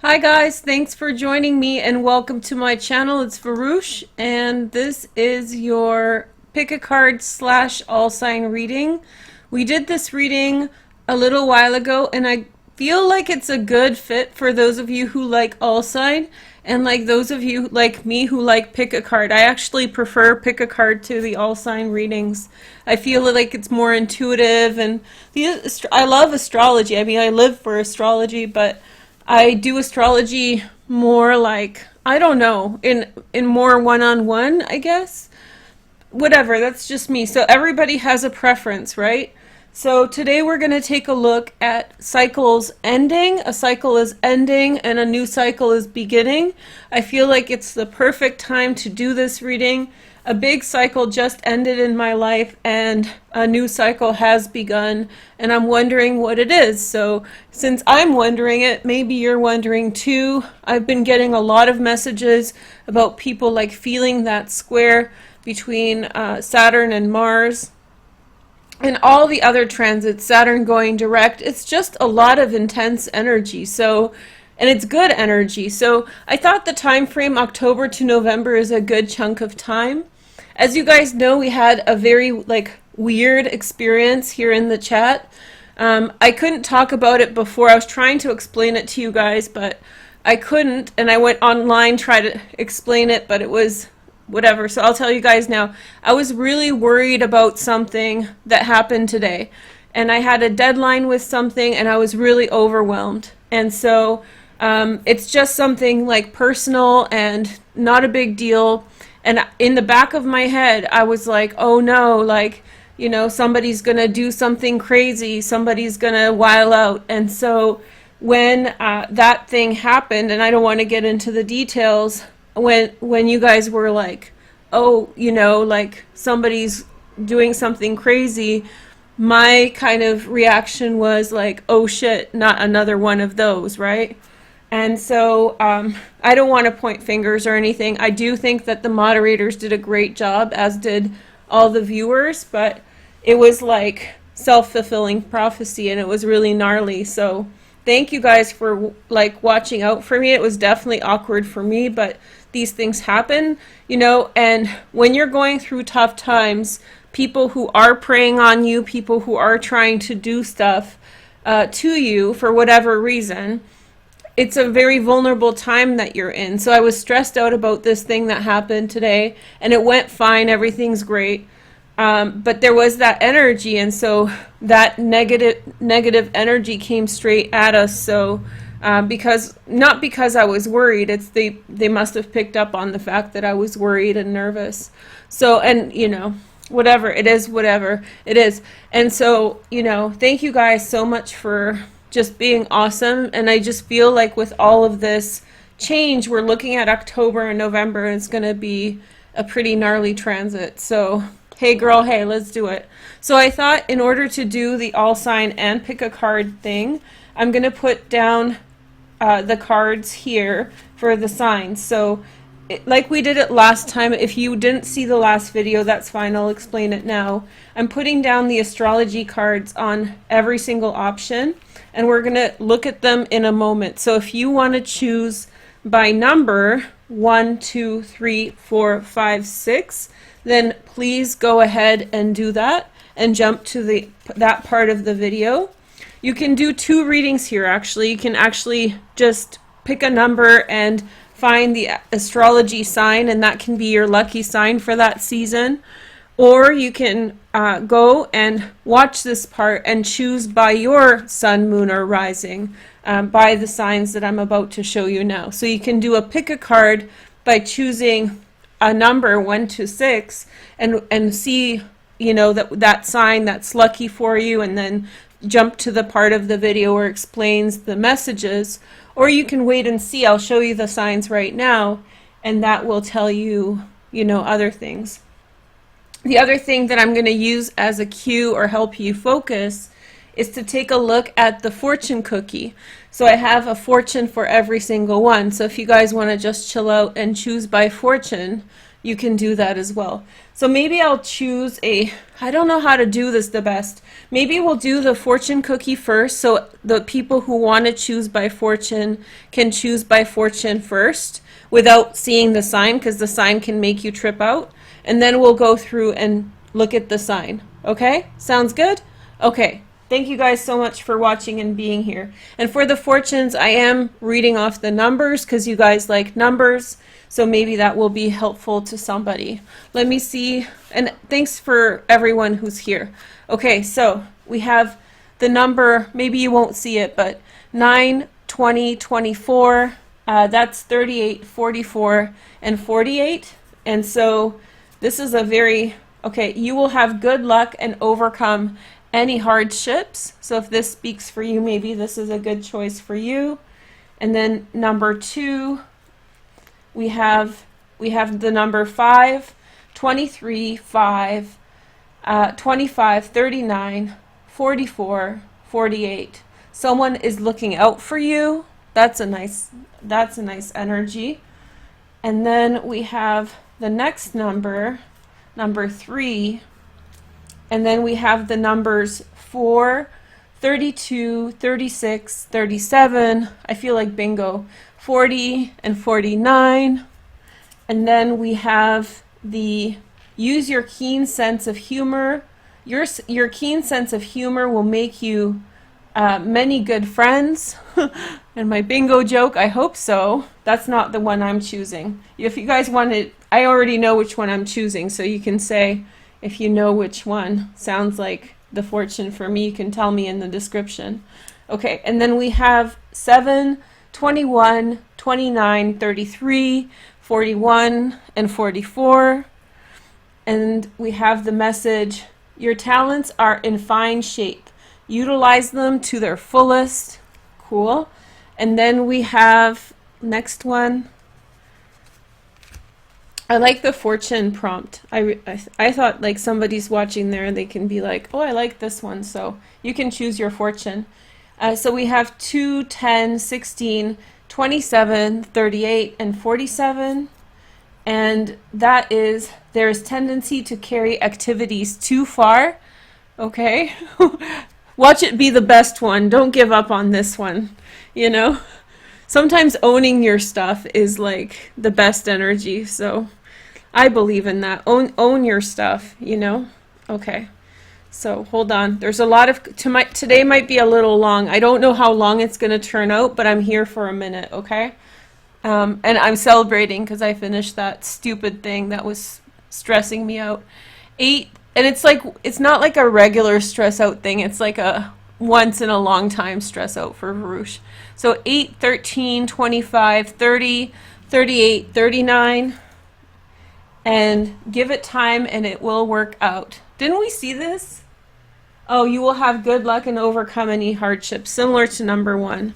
Hi guys, thanks for joining me and welcome to my channel. It's Veroosh and this is your pick a card / all sign reading. We did this reading a little while ago and I feel like it's a good fit for those of you who like all sign and like those of you like me who like pick a card. I actually prefer pick a card to the all sign readings. I feel like it's more intuitive and I love astrology. I mean, I live for astrology, but I do astrology more like, I don't know, in more one-on-one, I guess. Whatever, that's just me. So everybody has a preference, right? So today we're going to take a look at cycles ending. A cycle is ending and a new cycle is beginning. I feel like it's the perfect time to do this reading. A big cycle just ended in my life and a new cycle has begun and I'm wondering what it is. So since I'm wondering it, maybe you're wondering too. I've been getting a lot of messages about people like feeling that square between Saturn and Mars and all the other transits, Saturn going direct. It's just a lot of intense energy. So, and it's good energy. So I thought the time frame October to November is a good chunk of time. As you guys know, we had a very weird experience here in the chat. I couldn't talk about it before. I was trying to explain it to you guys, but I couldn't. And I went online, tried to explain it, but it was whatever. So I'll tell you guys now. I was really worried about something that happened today. And I had a deadline with something and I was really overwhelmed. And so it's just something like personal and not a big deal. And in the back of my head, I was like, oh no, somebody's going to do something crazy. Somebody's going to wild out. And so when that thing happened, and I don't want to get into the details, when you guys were like, oh, somebody's doing something crazy, my kind of reaction was like, oh shit, not another one of those, right? And so I don't want to point fingers or anything. I do think that the moderators did a great job, as did all the viewers, but it was like self-fulfilling prophecy and it was really gnarly. So thank you guys for watching out for me. It was definitely awkward for me, but these things happen, and when you're going through tough times, people who are preying on you, people who are trying to do stuff to you for whatever reason, it's a very vulnerable time that you're in. So I was stressed out about this thing that happened today and it went fine, everything's great. But there was that energy, and so that negative energy came straight at us. So not because I was worried, it's they must have picked up on the fact that I was worried and nervous. So, and whatever it is, whatever it is. And so, thank you guys so much for just being awesome. And I just feel like with all of this change, we're looking at October and November, and it's going to be a pretty gnarly transit. So hey girl, hey, let's do it. So I thought in order to do the all sign and pick a card thing, I'm going to put down the cards here for the signs. So like we did it last time, if you didn't see the last video, that's fine, I'll explain it now. I'm putting down the astrology cards on every single option, and we're going to look at them in a moment. So if you want to choose by number 1, 2, 3, 4, 5, 6, then please go ahead and do that and jump to that part of the video. You can do 2 readings here actually. You can actually just pick a number and find the astrology sign, and that can be your lucky sign for that season. Or you can go and watch this part and choose by your sun, moon, or rising by the signs that I'm about to show you now. So you can do a pick a card by choosing a number 1 to 6 and see that sign that's lucky for you, and then jump to the part of the video where it explains the messages. Or you can wait and see. I'll show you the signs right now, and that will tell you other things. The other thing that I'm going to use as a cue or help you focus is to take a look at the fortune cookie. So I have a fortune for every single one. So if you guys want to just chill out and choose by fortune, you can do that as well. So maybe I'll choose I don't know how to do this the best. Maybe we'll do the fortune cookie first, so the people who want to choose by fortune can choose by fortune first without seeing the sign, because the sign can make you trip out. And then we'll go through and look at the sign. Okay? Sounds good? Okay. Thank you guys so much for watching and being here. And for the fortunes, I am reading off the numbers because you guys like numbers. So maybe that will be helpful to somebody. Let me see. And thanks for everyone who's here. Okay, so we have the number, maybe you won't see it, but 9, 20, 24. That's 38, 44, and 48. And so this is a very, okay, you will have good luck and overcome any hardships. So if this speaks for you, maybe this is a good choice for you. And then number 2, we have the number 5, 23, 5, 25, 39, 44, 48. Someone is looking out for you. That's a nice energy. And then we have the next number, number 3. And then we have the numbers 4, 32, 36, 37. I feel like bingo. 40 and 49. And then we have the use your keen sense of humor. Your keen sense of humor will make you many good friends. And my bingo joke, I hope so. That's not the one I'm choosing. If you guys want it, I already know which one I'm choosing, so you can say, if you know which one sounds like the fortune for me, you can tell me in the description. Okay, and then we have 7, 21, 29, 33, 41, and 44. And we have the message, your talents are in fine shape. Utilize them to their fullest. Cool. And then we have, next one, I like the fortune prompt. I thought like somebody's watching there, they can be like, oh, I like this one. So you can choose your fortune. So we have 2, 10, 16, 27, 38, and 47. And that is, there is tendency to carry activities too far. Okay? Watch it be the best one. Don't give up on this one. You know? Sometimes owning your stuff is like the best energy. So I believe in that. Own your stuff, you know? Okay. So hold on. There's a lot of, today might be a little long. I don't know how long it's going to turn out, but I'm here for a minute, okay? And I'm celebrating because I finished that stupid thing that was stressing me out. 8, and it's like, it's not like a regular stress out thing. It's like a once in a long time stress out for Veroosh. So 8, 13, 25, 30, 38, 39. And give it time and it will work out. Didn't we see this? Oh, you will have good luck and overcome any hardships, similar to number 1.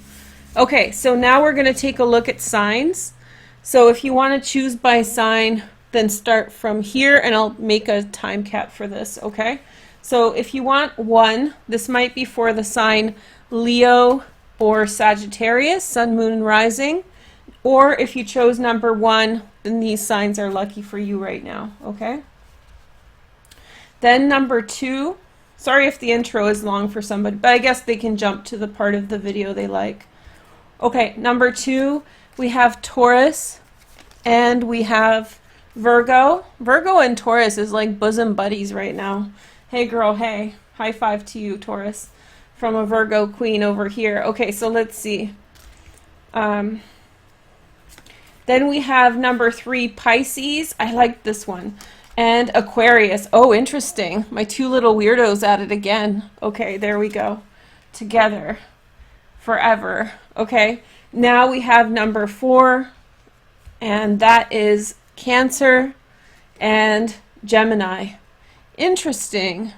Okay, so now we're going to take a look at signs. So if you want to choose by sign, then start from here, and I'll make a time cap for this, okay? So if you want 1, this might be for the sign Leo or Sagittarius, Sun, Moon, and Rising. Or if you chose number 1, then these signs are lucky for you right now, okay? Then number 2, sorry if the intro is long for somebody, but I guess they can jump to the part of the video they like. Okay, number 2, we have Taurus, and we have Virgo. Virgo and Taurus is like bosom buddies right now. Hey girl, hey. High five to you, Taurus, from a Virgo queen over here. Okay, so let's see. Then we have number 3, Pisces. I like this one. And Aquarius. Oh, interesting. My 2 little weirdos at it again. Okay, there we go. Together. Forever. Okay, now we have number 4. And that is Cancer and Gemini. Interesting.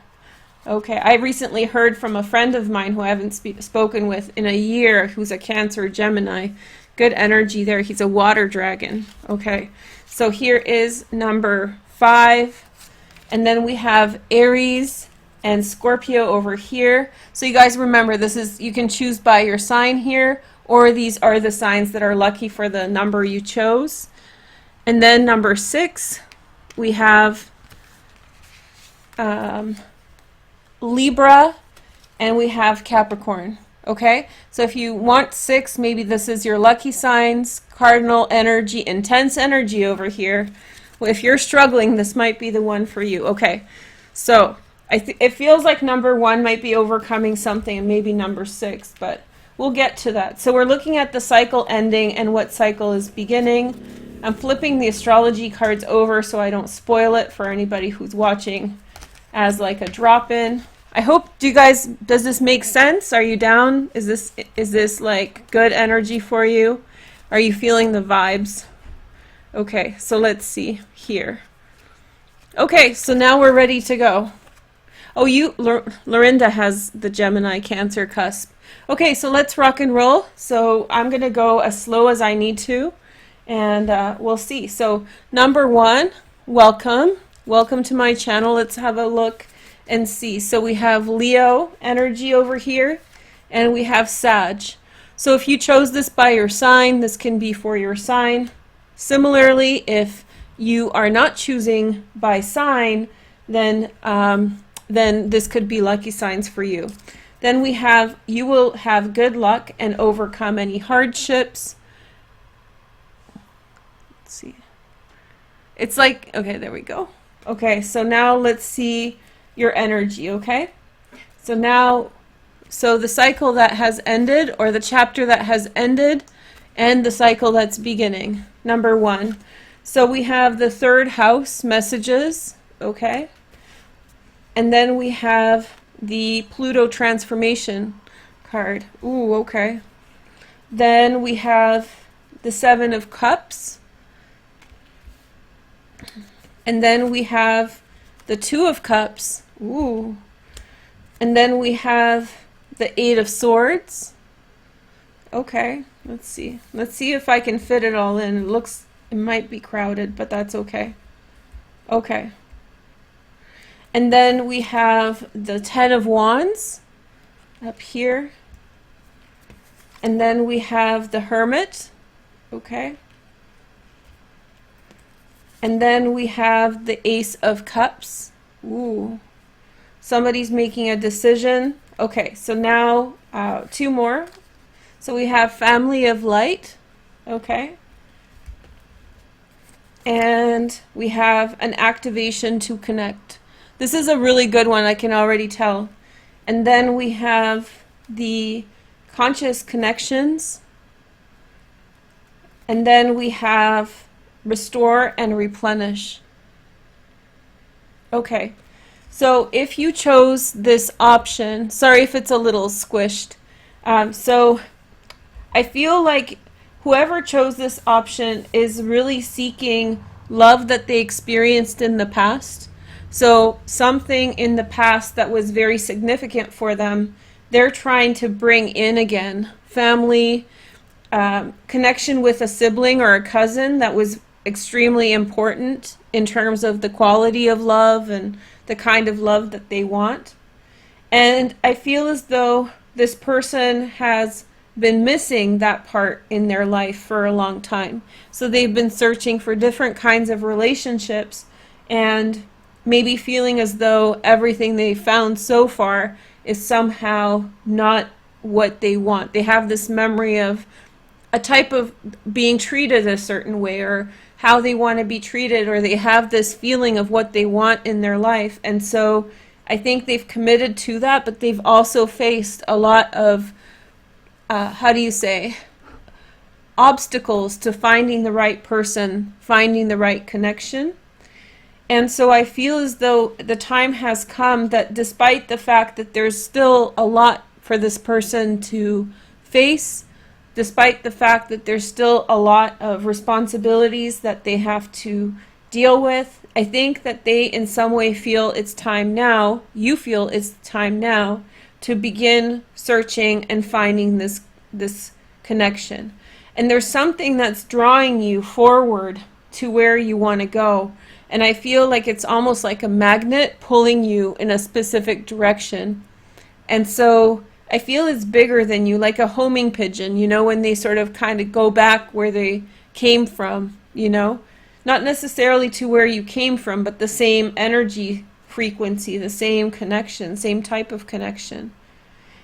Okay, I recently heard from a friend of mine who I haven't spoken with in a year, who's a Cancer Gemini. Good energy there. He's a water dragon. Okay, so here is number 5. And then we have Aries and Scorpio over here. So you guys remember, this is, you can choose by your sign here, or these are the signs that are lucky for the number you chose. And then number 6, we have Libra, and we have Capricorn. Okay, so if you want 6, maybe this is your lucky signs, cardinal energy, intense energy over here. Well, if you're struggling, this might be the one for you. Okay, so it feels like number 1 might be overcoming something, and maybe number 6, but we'll get to that. So we're looking at the cycle ending and what cycle is beginning. I'm flipping the astrology cards over so I don't spoil it for anybody who's watching as like a drop-in. I hope, does this make sense? Are you down? Is this like good energy for you? Are you feeling the vibes? Okay, so let's see here. Okay, so now we're ready to go. Oh, Lorinda has the Gemini Cancer cusp. Okay, so let's rock and roll. So I'm going to go as slow as I need to, and we'll see. So number 1, welcome. Welcome to my channel. Let's have a look and see. So we have Leo energy over here, and we have Sag. So if you chose this by your sign, this can be for your sign. Similarly, if you are not choosing by sign, then this could be lucky signs for you. Then we have, you will have good luck and overcome any hardships. Let's see. It's like, okay, there we go. Okay, so now let's see your energy, okay? So now, so the cycle that has ended, or the chapter that has ended, and the cycle that's beginning. Number 1. So we have the 3rd house messages, okay? And then we have the Pluto transformation card. Ooh, okay. Then we have the 7 of Cups. And then we have the 2 of Cups. Ooh. And then we have the 8 of Swords. Okay, let's see. Let's see if I can fit it all in. It might be crowded, but that's okay. Okay. And then we have the 10 of Wands up here. And then we have the Hermit. Okay. And then we have the Ace of Cups. Ooh. Somebody's making a decision. Okay, so now 2 more. So we have Family of Light. Okay. And we have an activation to connect. This is a really good one, I can already tell. And then we have the conscious connections. And then we have restore and replenish. Okay, so if you chose this option, sorry if it's a little squished. So I feel like whoever chose this option is really seeking love that they experienced in the past. So something in the past that was very significant for them, they're trying to bring in again. Family, connection with a sibling or a cousin that was extremely important in terms of the quality of love and the kind of love that they want. And I feel as though this person has been missing that part in their life for a long time. So they've been searching for different kinds of relationships and maybe feeling as though everything they found so far is somehow not what they want. They have this memory of a type of being treated a certain way, or how they want to be treated, or they have this feeling of what they want in their life. And so I think they've committed to that, but they've also faced a lot of, obstacles to finding the right person, finding the right connection. And so I feel as though the time has come that despite the fact that there's still a lot for this person to face, despite the fact that there's still a lot of responsibilities that they have to deal with, I think that they in some way feel it's time now, you feel it's time now, to begin searching and finding this connection. And there's something that's drawing you forward to where you want to go. And I feel like it's almost like a magnet pulling you in a specific direction. And so I feel it's bigger than you, like a homing pigeon, you know, when they sort of kind of go back where they came from, you know. not necessarily to where you came from, but the same energy frequency, the same connection, same type of connection.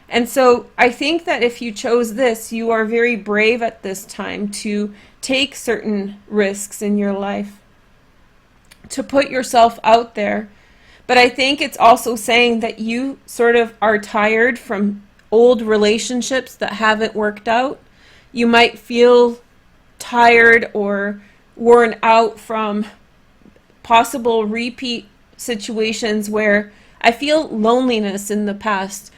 And so I think that if you chose this, you are very brave at this time to take certain risks in your life, to put yourself out there. But I think it's also saying that you sort of are tired from old relationships that haven't worked out. You might feel tired or worn out from possible repeat situations where I feel loneliness in the past,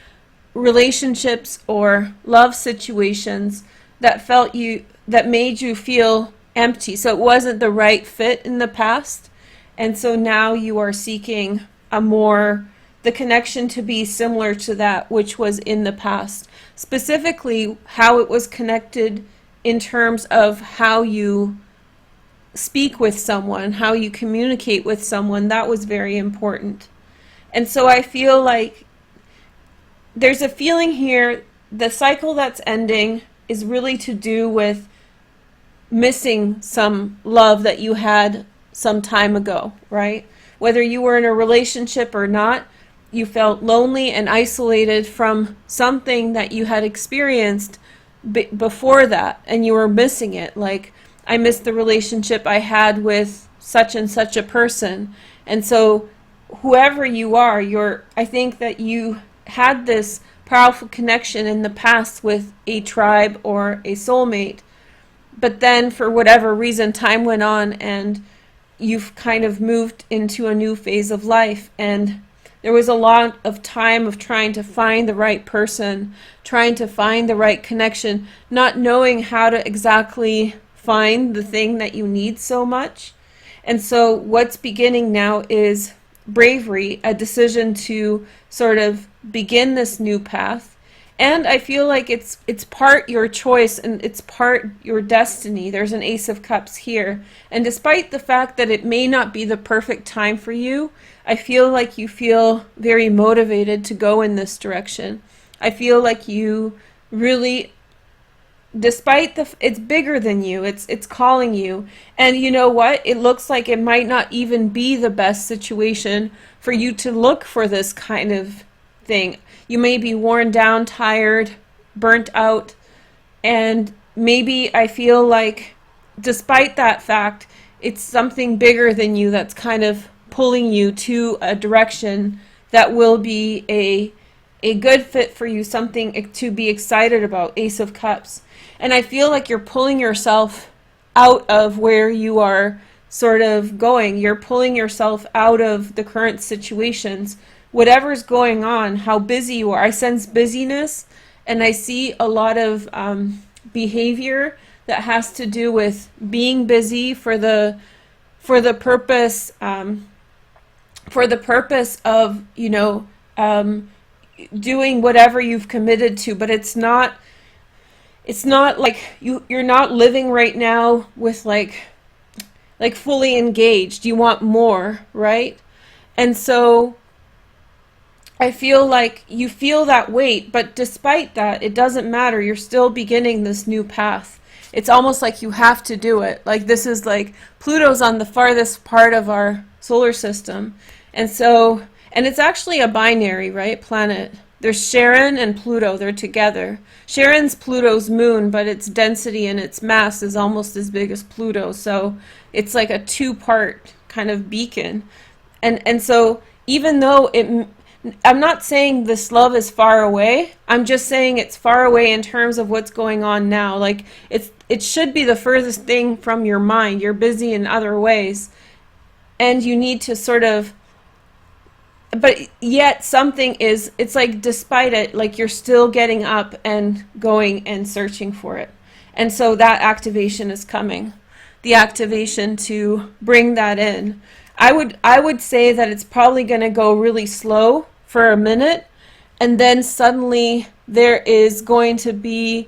relationships or love situations that made you feel empty. So it wasn't the right fit in the past. And so now you are seeking the connection to be similar to that which was in the past. Specifically, how it was connected in terms of how you speak with someone, how you communicate with someone. That was very important. And so I feel like there's a feeling here, the cycle that's ending is really to do with missing some love that you had some time ago, right? Whether you were in a relationship or not, you felt lonely and isolated from something that you had experienced before that, and you were missing it. Like, I missed the relationship I had with such and such a person. And so whoever you are, I think that you had this powerful connection in the past with a tribe or a soulmate, but then for whatever reason time went on and you've kind of moved into a new phase of life, and there was a lot of time of trying to find the right person, trying to find the right connection, not knowing how to exactly find the thing that you need so much. And so what's beginning now is bravery, a decision to sort of begin this new path. And I feel like it's part your choice and it's part your destiny. There's an Ace of Cups here. And despite the fact that it may not be the perfect time for you, I feel like you feel very motivated to go in this direction. I feel like you really, despite it's bigger than you, it's calling you. And you know what? It looks like it might not even be the best situation for you to look for this kind of thing. You may be worn down, tired, burnt out, and maybe I feel like despite that fact, it's something bigger than you that's kind of pulling you to a direction that will be a good fit for you, something to be excited about, Ace of Cups. And I feel like you're pulling yourself out of where you are sort of going. You're pulling yourself out of the current situations, whatever's going on, how busy you are. I sense busyness, and I see a lot of behavior that has to do with being busy for the purpose of, you know, doing whatever you've committed to. But it's not like you're not living right now with like fully engaged. You want more, right? And so I feel like you feel that weight, but despite that, it doesn't matter. You're still beginning this new path. It's almost like you have to do it. Like, this is like Pluto's on the farthest part of our solar system. And so, and it's actually a binary, right, planet. There's Charon and Pluto. They're together. Charon's Pluto's moon, but its density and its mass is almost as big as Pluto. So it's like a two-part kind of beacon. And so even though I'm not saying this love is far away. I'm just saying it's far away in terms of what's going on now. Like, it should be the furthest thing from your mind. You're busy in other ways. And you need to sort of, but yet something is, it's like despite it, like you're still getting up and going and searching for it. And so that activation is coming. The activation to bring that in. I would say that it's probably going to go really slow for a minute, and then suddenly there is going to be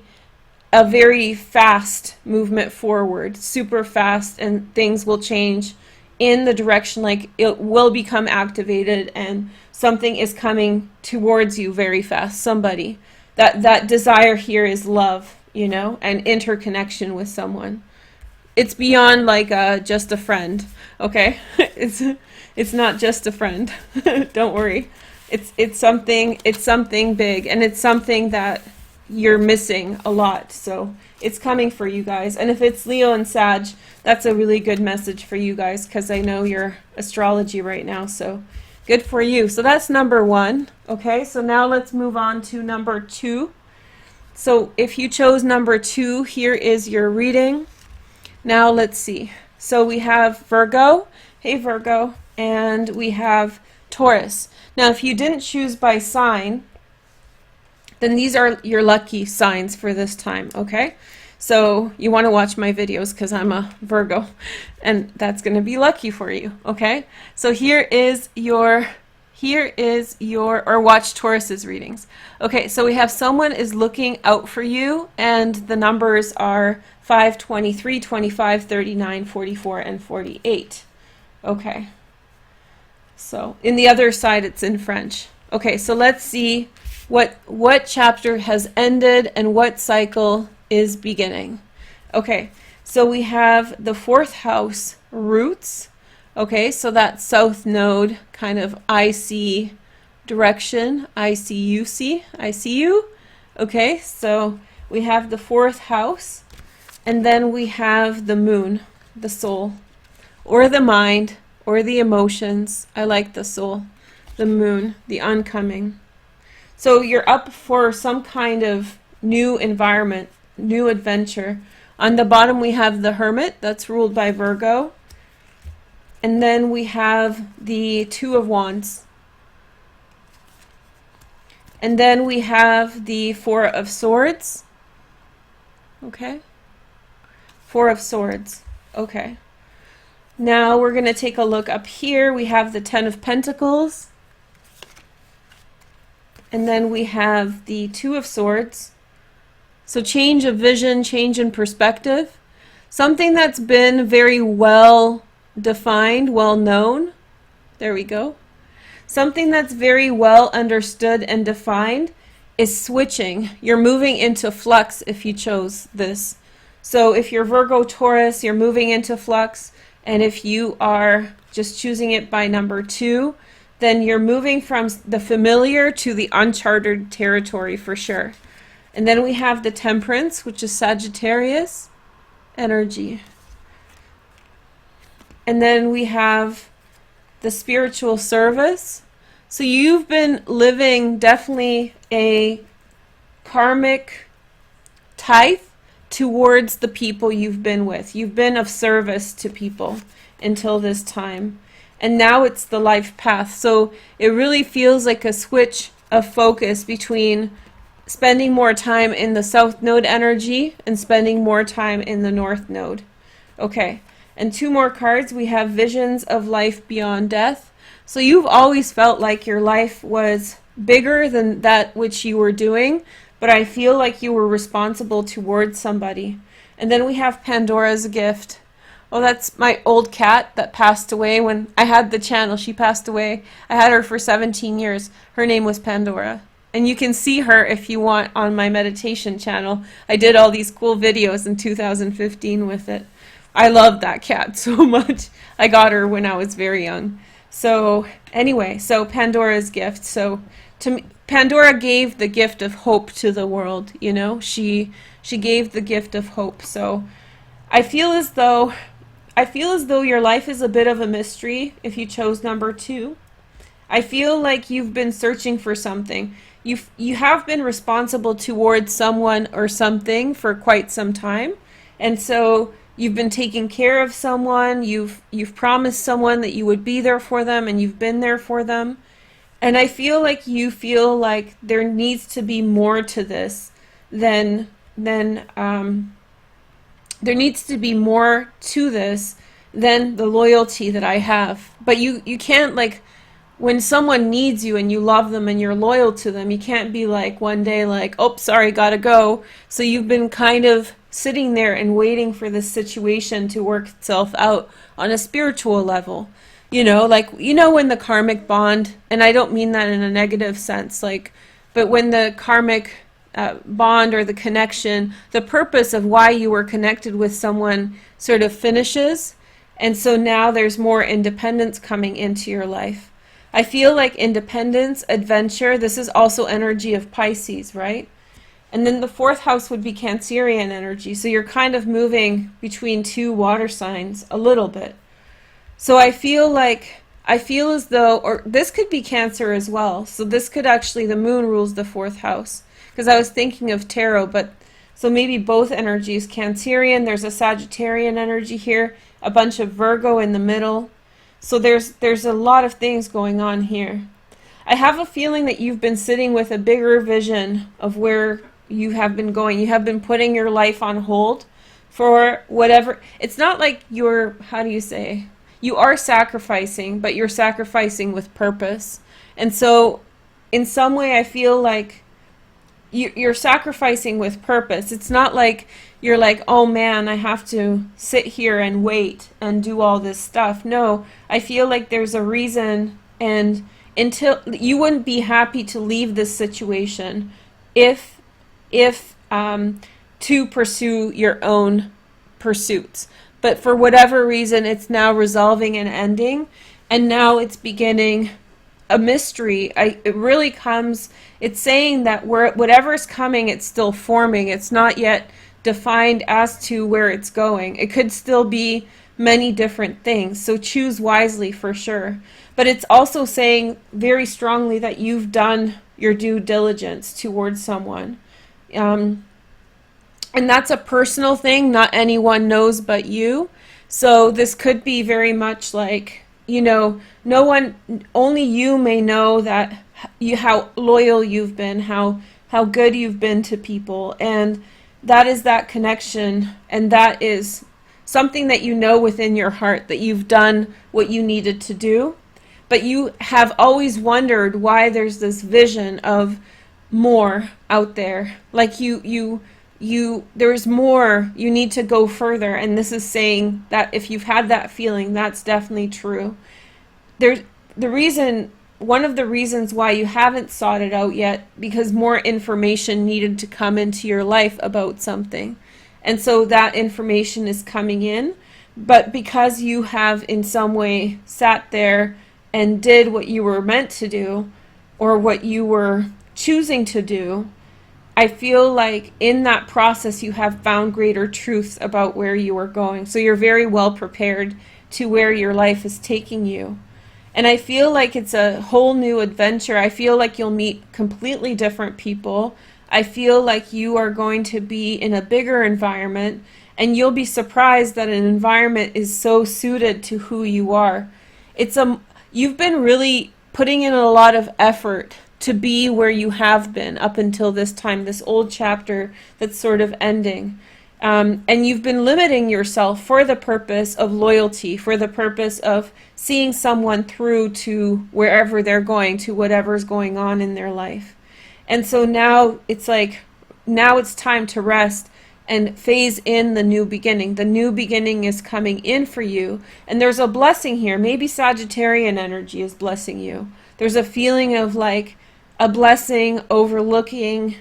a very fast movement forward, super fast, and things will change in the direction, like it will become activated and something is coming towards you very fast. Somebody, that desire here is love, you know, and interconnection with someone. it's beyond like just a friend. Okay, it's not just a friend. Don't worry. It's something big, and it's something that you're missing a lot. So it's coming for you guys. And if it's Leo and Sag, that's a really good message for you guys, because I know your astrology right now. So good for you. So that's number 1. Okay, so now let's move on to number 2. So if you chose number 2, here is your reading. Now let's see. So we have Virgo. Hey Virgo. And we have Taurus. Now if you didn't choose by sign, then these are your lucky signs for this time, okay? So you want to watch my videos because I'm a Virgo, and that's going to be lucky for you, okay? So here is your, or watch Taurus's readings. Okay, so we have someone is looking out for you, and the numbers are 5, 23, 25, 39, 44, and 48. Okay. So in the other side, it's in French. Okay, so let's see what chapter has ended and what cycle is beginning. Okay, so we have the 4th house, roots. Okay, so that south node, kind of IC direction, ICUC, I see you. Okay, so we have the 4th house, and then we have the moon, the soul, or the mind, or the emotions. I like the soul, the moon, the oncoming. So you're up for some kind of new environment, new adventure. On the bottom we have the Hermit, that's ruled by Virgo. And then we have the 2 of Wands. And then we have the 4 of Swords. Okay. 4 of Swords. Okay. Now we're going to take a look up here. We have the 10 of Pentacles. And then we have the 2 of Swords. So change of vision, change in perspective. Something that's been very well defined, well known. There we go. Something that's very well understood and defined is switching. You're moving into flux if you chose this. So if you're Virgo Taurus, you're moving into flux. And if you are just choosing it by number 2, then you're moving from the familiar to the uncharted territory for sure. And then we have the Temperance, which is Sagittarius energy. And then we have the spiritual service. So you've been living definitely a karmic tithe towards the people you've been with. You've been of service to people until this time. And now it's the life path. So it really feels like a switch of focus between spending more time in the south node energy and spending more time in the north node. Okay, and 2 more cards. We have Visions of Life Beyond Death. So you've always felt like your life was bigger than that which you were doing, but I feel like you were responsible towards somebody. And then we have Pandora's Gift. Oh, that's my old cat that passed away when I had the channel. She passed away. I had her for 17 years. Her name was Pandora. And you can see her if you want on my meditation channel. I did all these cool videos in 2015 with it. I love that cat so much. I got her when I was very young. So anyway, so Pandora's Gift. So to me, Pandora gave the gift of hope to the world, you know. She gave the gift of hope. So I feel as though your life is a bit of a mystery if you chose number 2. I feel like you've been searching for something. You have been responsible towards someone or something for quite some time. And so you've been taking care of someone, you've promised someone that you would be there for them, and you've been there for them. And I feel like you feel like there needs to be more to this than there needs to be more to this than the loyalty that I have. But you can't, like, when someone needs you and you love them and you're loyal to them, you can't be like one day like, oh, sorry, gotta go. So you've been kind of sitting there and waiting for this situation to work itself out on a spiritual level. You know, like, you know, when the karmic bond, and I don't mean that in a negative sense, like, but when the karmic bond or the connection, the purpose of why you were connected with someone sort of finishes. And so now there's more independence coming into your life. I feel like independence, adventure, this is also energy of Pisces, right? And then the fourth house would be Cancerian energy. So you're kind of moving between two water signs a little bit. So I feel as though, or this could be Cancer as well. So this could actually, the moon rules the fourth house. Because I was thinking of tarot, but so maybe both energies. Cancerian, there's a Sagittarian energy here, a bunch of Virgo in the middle. So there's a lot of things going on here. I have a feeling that you've been sitting with a bigger vision of where you have been going. You have been putting your life on hold for whatever. It's not like you're, how do you say, you are sacrificing, but you're sacrificing with purpose. And so in some way I feel like you're sacrificing with purpose. It's not like you're like, oh man, I have to sit here and wait and do all this stuff. No, I feel like there's a reason, and until you wouldn't be happy to leave this situation if to pursue your own pursuits. But for whatever reason, it's now resolving and ending, and now it's beginning a mystery. It really comes, it's saying that whatever's coming, it's still forming. It's not yet defined as to where it's going. It could still be many different things, so choose wisely for sure. But it's also saying very strongly that you've done your due diligence towards someone. And that's a personal thing, not anyone knows but you. So this could be very much like, you know, no one, only you may know that how loyal you've been, how good you've been to people. And that is that connection, and that is something that you know within your heart, that you've done what you needed to do. But you have always wondered why there's this vision of more out there. Like there's more, you need to go further. And this is saying that if you've had that feeling, that's definitely true. One of the reasons why you haven't sought it out yet, because more information needed to come into your life about something. And so that information is coming in, but because you have in some way sat there and did what you were meant to do, or what you were choosing to do, I feel like in that process you have found greater truths about where you are going. So you're very well prepared to where your life is taking you. And I feel like it's a whole new adventure. I feel like you'll meet completely different people. I feel like you are going to be in a bigger environment, and you'll be surprised that an environment is so suited to who you are. You've been really putting in a lot of effort to be where you have been up until this time, this old chapter that's sort of ending. And you've been limiting yourself for the purpose of loyalty, for the purpose of seeing someone through to wherever they're going, to whatever's going on in their life. And so now it's like, now it's time to rest and phase in the new beginning. The new beginning is coming in for you. And there's a blessing here. Maybe Sagittarian energy is blessing you. There's a feeling of like a blessing, overlooking,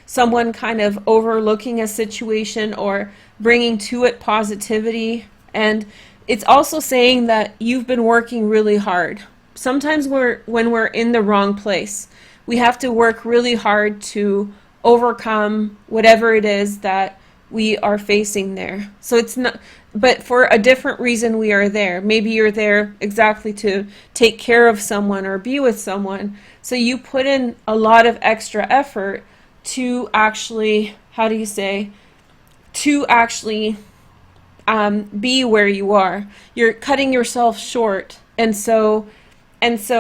someone kind of overlooking a situation or bringing to it positivity. And it's also saying that you've been working really hard. Sometimes when we're in the wrong place, we have to work really hard to overcome whatever it is that we are facing there. So it's not, but for a different reason we are there. Maybe you're there exactly to take care of someone or be with someone. So you put in a lot of extra effort to actually, how do you say, to actually be where you are. You're cutting yourself short. And so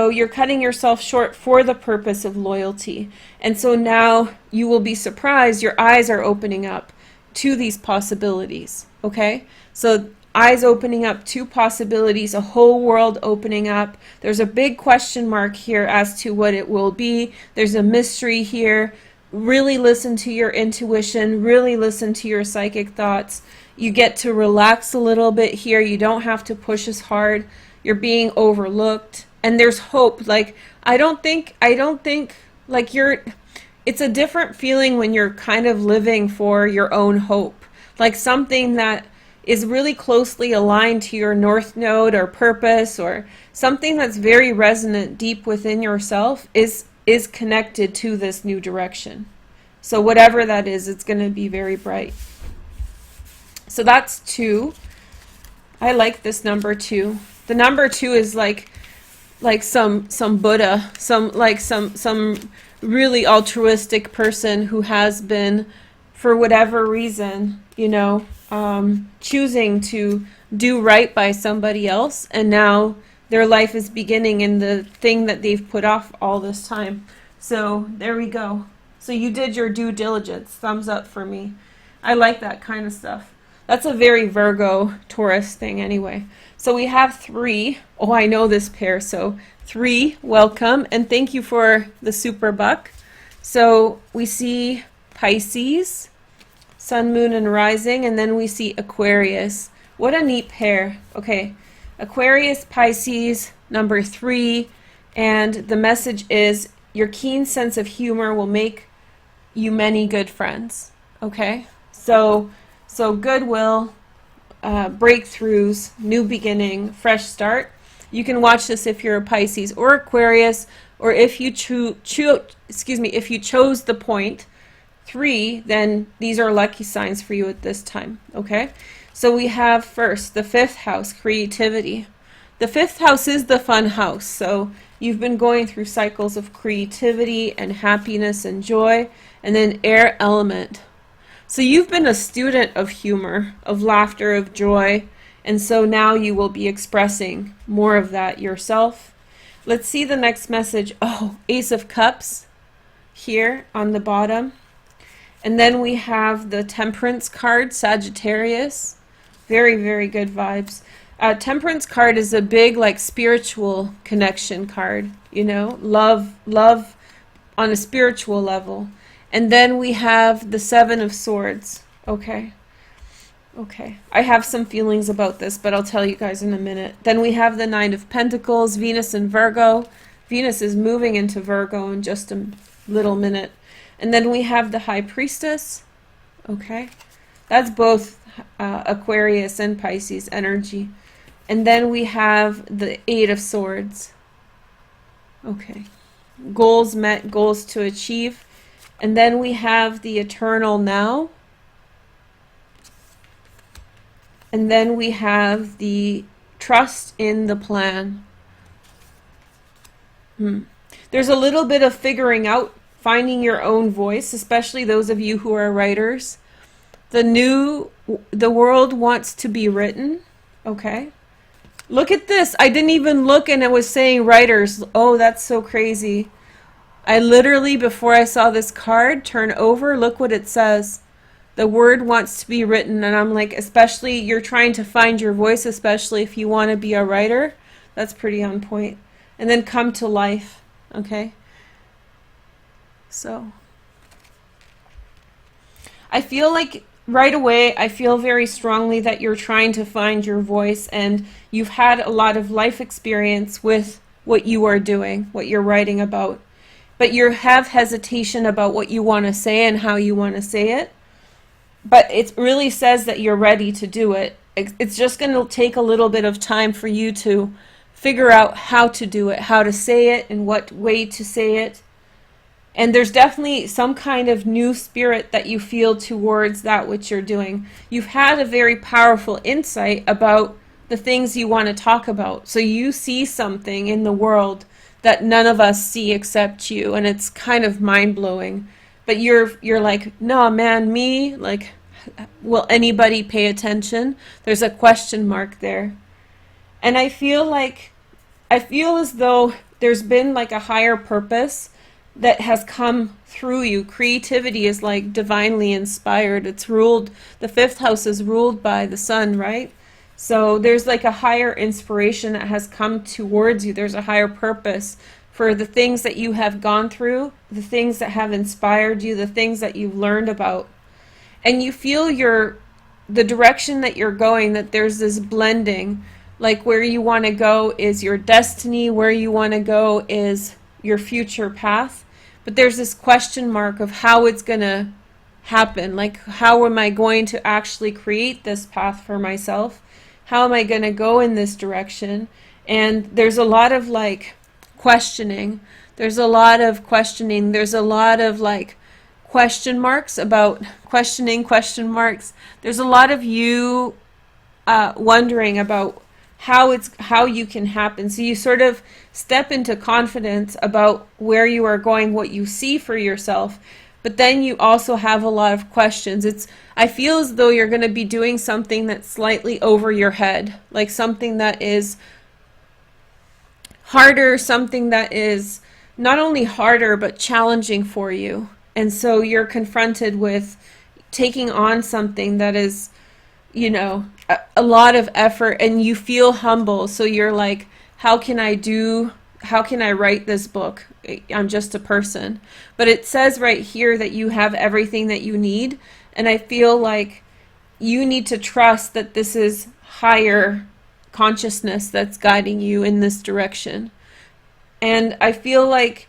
you're cutting yourself short for the purpose of loyalty. And so now you will be surprised, your eyes are opening up to these possibilities, okay? So eyes opening up to possibilities, a whole world opening up. There's a big question mark here as to what it will be. There's a mystery here. Really listen to your intuition, really listen to your psychic thoughts. You get to relax a little bit here. You don't have to push as hard. You're being overlooked. And there's hope. Like, I don't think like it's a different feeling when you're kind of living for your own hope, like something that is really closely aligned to your north node or purpose, or something that's very resonant deep within yourself is connected to this new direction. So whatever that is, it's going to be very bright. So that's 2. I like this number 2. The number 2 is like some Buddha, some really altruistic person who has been, for whatever reason, choosing to do right by somebody else, and now their life is beginning in the thing that they've put off all this time. So there we go. So you did your due diligence. Thumbs up for me. I like that kind of stuff. That's a very Virgo Taurus thing anyway. So we have 3. Oh, I know this pair. So 3, welcome, and thank you for the super buck. So we see Pisces, Sun, Moon, and Rising, and then we see Aquarius. What a neat pair. Okay, Aquarius, Pisces, number 3, and the message is your keen sense of humor will make you many good friends. Okay, so goodwill, breakthroughs, new beginning, fresh start. You can watch this if you're a Pisces or Aquarius, or if you if you chose the point 3, then these are lucky signs for you at this time. Okay, so we have first the 5th house, creativity. The 5th house is the fun house. So you've been going through cycles of creativity and happiness and joy, and then air element. So you've been a student of humor, of laughter, of joy, and so now you will be expressing more of that yourself. Let's see the next message. Oh, Ace of Cups here on the bottom. And then we have the Temperance card, Sagittarius. Very, very good vibes. Temperance card is a big, like, spiritual connection card, love on a spiritual level. And then we have the 7 of Swords. Okay. I have some feelings about this, but I'll tell you guys in a minute. Then we have the 9 of Pentacles, Venus and Virgo. Venus is moving into Virgo in just a little minute. And then we have the High Priestess. Okay. That's both Aquarius and Pisces energy. And then we have the 8 of Swords. Okay. Goals met, goals to achieve. And then we have the Eternal Now. And then we have the Trust in the Plan. There's a little bit of figuring out, finding your own voice, especially those of you who are writers. The world wants to be written. Okay. Look at this. I didn't even look, and it was saying writers. Oh, that's so crazy. I literally, before I saw this card turn over, look what it says. The word wants to be written. And I'm like, especially you're trying to find your voice, especially if you want to be a writer. That's pretty on point. And then come to life. Okay. So I feel like right away, I feel very strongly that you're trying to find your voice, and you've had a lot of life experience with what you are doing, what you're writing about. But you have hesitation about what you want to say and how you want to say it. But it really says that you're ready to do it. It's just going to take a little bit of time for you to figure out how to do it, how to say it, and what way to say it. And there's definitely some kind of new spirit that you feel towards that which you're doing. You've had a very powerful insight about the things you want to talk about. So you see something in the world that none of us see except you, and it's kind of mind-blowing. But you're like, no, man, me? Like, will anybody pay attention? There's a question mark there. And I feel as though there's been like a higher purpose that has come through you. Creativity is like divinely inspired. It's ruled, the 5th house is ruled by the sun, right? So there's like a higher inspiration that has come towards you. There's a higher purpose for the things that you have gone through, the things that have inspired you, the things that you've learned about. And you feel the direction that you're going, that there's this blending. Like where you want to go is your destiny, where you want to go is your future path. but there's this question mark of how it's going to happen. Like, how am I going to actually create this path for myself? How am I going to go in this direction? And there's a lot of like questioning. There's a lot of questioning. There's a lot of like question marks about questioning, question marks. There's a lot of you wondering about how you can happen. So you sort of step into confidence about where you are going, what you see for yourself. But then you also have a lot of questions. I feel as though you're going to be doing something that's slightly over your head, like something that is harder, something that is not only harder but challenging for you. And so you're confronted with taking on something that is, you know, a lot of effort, and you feel humble. So you're like, how can I write this book? I'm just a person. But it says right here that you have everything that you need. And I feel like you need to trust that this is higher consciousness that's guiding you in this direction. And I feel like,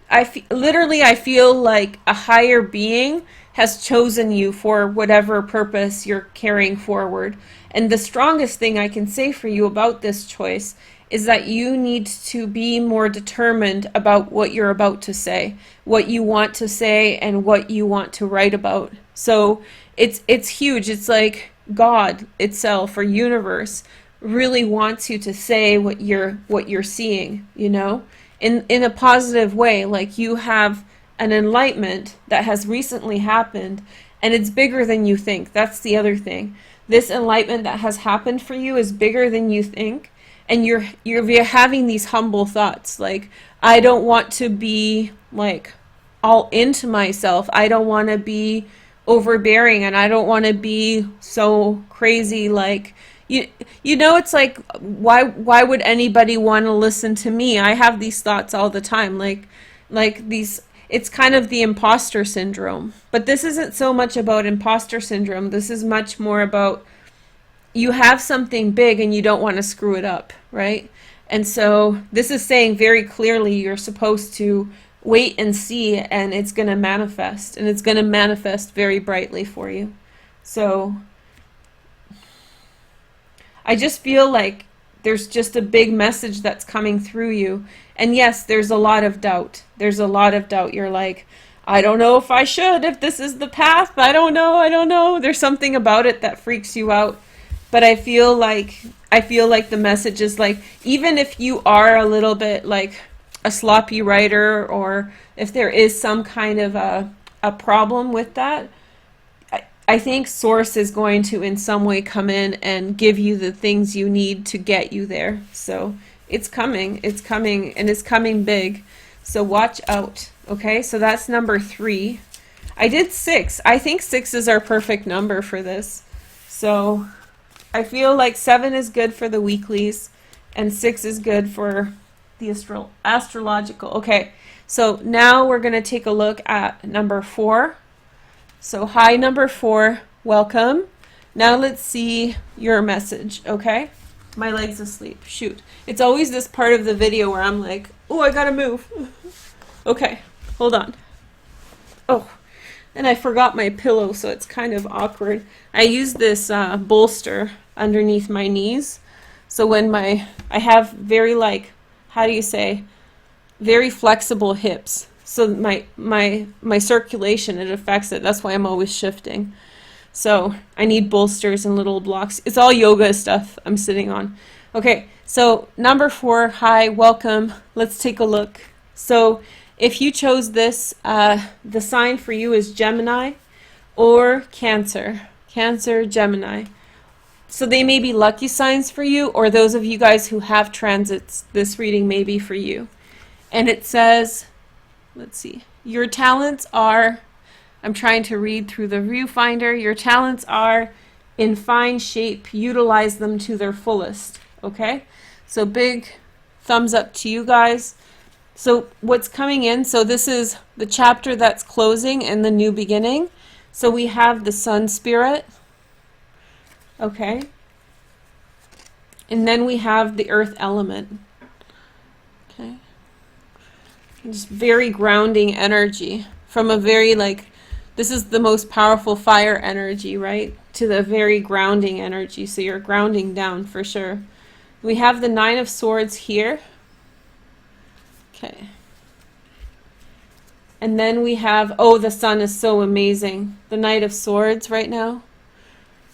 I feel like a higher being has chosen you for whatever purpose you're carrying forward. And the strongest thing I can say for you about this choice is that you need to be more determined about what you're about to say, what you want to say, and what you want to write about. So it's huge. It's like God itself, or universe, really wants you to say what you're seeing, you know, in a positive way. Like, you have an enlightenment that has recently happened, and it's bigger than you think. That's the other thing. This enlightenment that has happened for you is bigger than you think, and you're having these humble thoughts, like, I don't want to be like all into myself. I don't want to be overbearing, and I don't want to be so crazy. Like, you know, it's like, why would anybody want to listen to me? I have these thoughts all the time, like these. It's kind of the imposter syndrome. But this isn't so much about imposter syndrome. This is much more about, you have something big and you don't want to screw it up, right? And so this is saying very clearly you're supposed to wait and see, and it's going to manifest, and it's going to manifest very brightly for you. So I just feel like there's just a big message that's coming through you. And yes, there's a lot of doubt. There's a lot of doubt. You're like, I don't know if I should, if this is the path. I don't know. There's something about it that freaks you out. But I feel like the message is like, even if you are a little bit like a sloppy writer, or if there is some kind of a problem with that, I think Source is going to in some way come in and give you the things you need to get you there. So it's coming, and it's coming big. So watch out. Okay, so that's number 3. I did 6. I think 6 is our perfect number for this. So I feel like 7 is good for the weeklies, and 6 is good for the astrological. Okay, so now we're going to take a look at number 4. So hi, number 4, welcome. Now let's see your message, okay? My leg's asleep, shoot. It's always this part of the video where I'm like, oh, I gotta move. Okay, hold on. Oh, and I forgot my pillow, so it's kind of awkward. I use this bolster underneath my knees. So when I have very, like, how do you say, very flexible hips. So my circulation, it affects it. That's why I'm always shifting. So I need bolsters and little blocks. It's all yoga stuff I'm sitting on. Okay, so number 4, hi, welcome. Let's take a look. So if you chose this, the sign for you is Gemini or Cancer. Cancer, Gemini. So they may be lucky signs for you, or those of you guys who have transits, this reading may be for you. And it says, let's see, your talents are, I'm trying to read through the viewfinder, your talents are in fine shape, utilize them to their fullest, okay? So big thumbs up to you guys. So what's coming in, so this is the chapter that's closing and the new beginning. So we have the Sun Spirit, okay? And then we have the Earth element, okay? Just very grounding energy from a very like, this is the most powerful fire energy, right? To the very grounding energy. So you're grounding down for sure. We have the Nine of Swords here. Okay. And then we have, oh, the sun is so amazing. The Knight of Swords right now.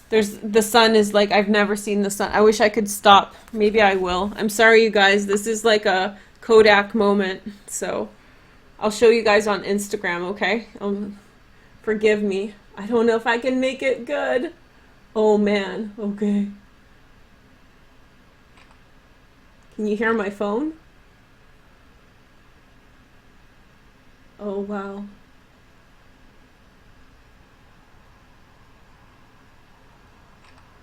The sun is like, I've never seen the sun. I wish I could stop. Maybe I will. I'm sorry, you guys. This is like a Kodak moment. So I'll show you guys on Instagram, okay? Forgive me. I don't know if I can make it good. Oh, man. Okay. Can you hear my phone? Oh, wow.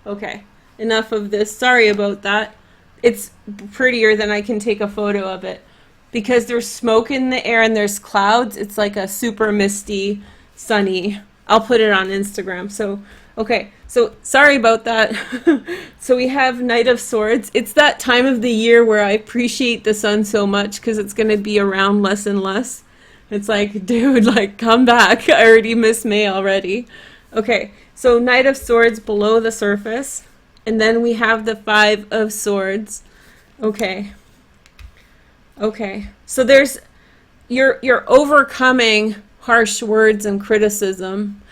Okay, enough of this. Sorry about that. It's prettier than I can take a photo of it. Because there's smoke in the air and there's clouds, it's like a super misty, sunny. I'll put it on Instagram. So, okay, so sorry about that. So we have Knight of Swords. It's that time of the year where I appreciate the sun so much because it's going to be around less and less. It's like, dude, like, come back. I already missed May already. Okay, so Knight of Swords below the surface. And then we have the Five of Swords. Okay. Okay. So there's, you're overcoming harsh words and criticism.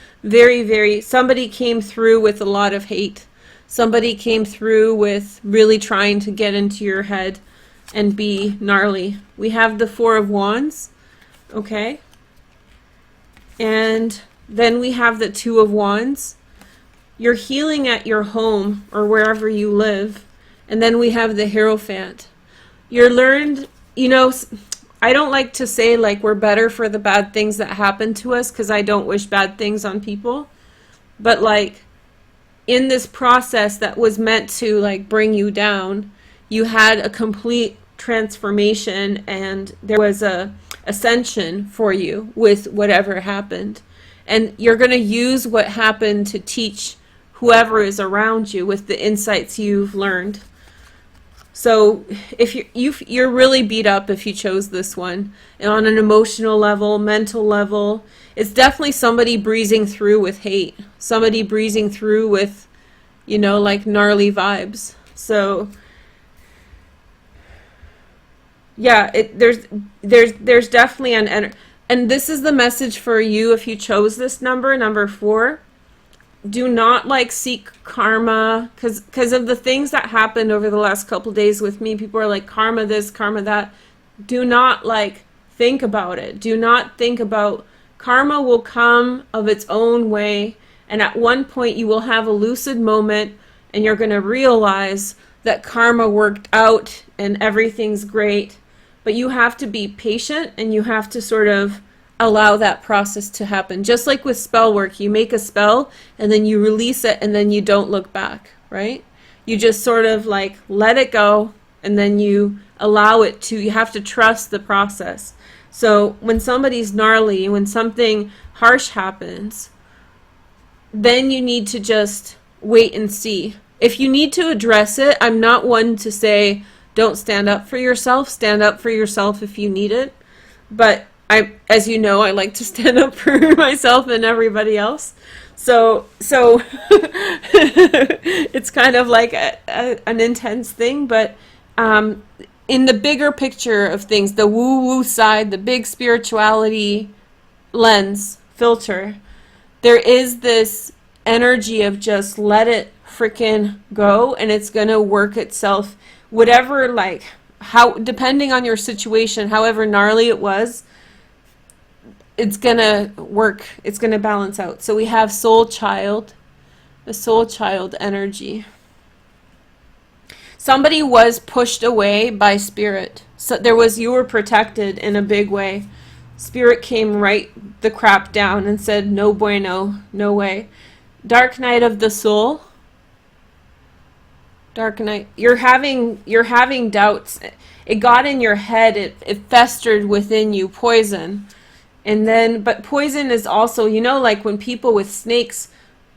Somebody came through with a lot of hate. Somebody came through with really trying to get into your head and be gnarly. We have the Four of Wands. Okay. And then we have the Two of Wands. You're healing at your home or wherever you live. And then we have the Hierophant. You're learned, you know, I don't like to say like we're better for the bad things that happen to us because I don't wish bad things on people. But like in this process that was meant to like bring you down, you had a complete transformation and there was a ascension for you with whatever happened. And you're going to use what happened to teach whoever is around you with the insights you've learned. So if you're really beat up if you chose this one, and on an emotional level, mental level, it's definitely somebody breezing through with hate, somebody breezing through with, you know, like gnarly vibes. So yeah, there's definitely and this is the message for you if you chose this number 4. Do not like seek karma because of the things that happened over the last couple days with me. People are like karma this, karma that. Do not like think about it. Do not think about karma will come of its own way, and at one point you will have a lucid moment and you're going to realize that karma worked out and everything's great. But you have to be patient and you have to sort of allow that process to happen. Just like with spell work, you make a spell and then you release it and then you don't look back, right? You just sort of like let it go and then you allow it to, you have to trust the process. So when somebody's gnarly, when something harsh happens, then you need to just wait and see. If you need to address it, I'm not one to say don't stand up for yourself. Stand up for yourself if you need it. But as you know, I like to stand up for myself and everybody else. So it's kind of like an intense thing, but in the bigger picture of things, the woo-woo side, the big spirituality lens, filter, there is this energy of just let it frickin' go and it's gonna work itself. Whatever, like, how, depending on your situation, however gnarly it was, it's gonna work, it's gonna balance out. So we have soul child, the soul child energy. Somebody was pushed away by spirit. So you were protected in a big way. Spirit came right the crap down and said, no bueno, no way. Dark night of the soul. Dark night. You're having doubts. It got in your head. It festered within you, poison. And then, but poison is also, you know, like when people with snakes,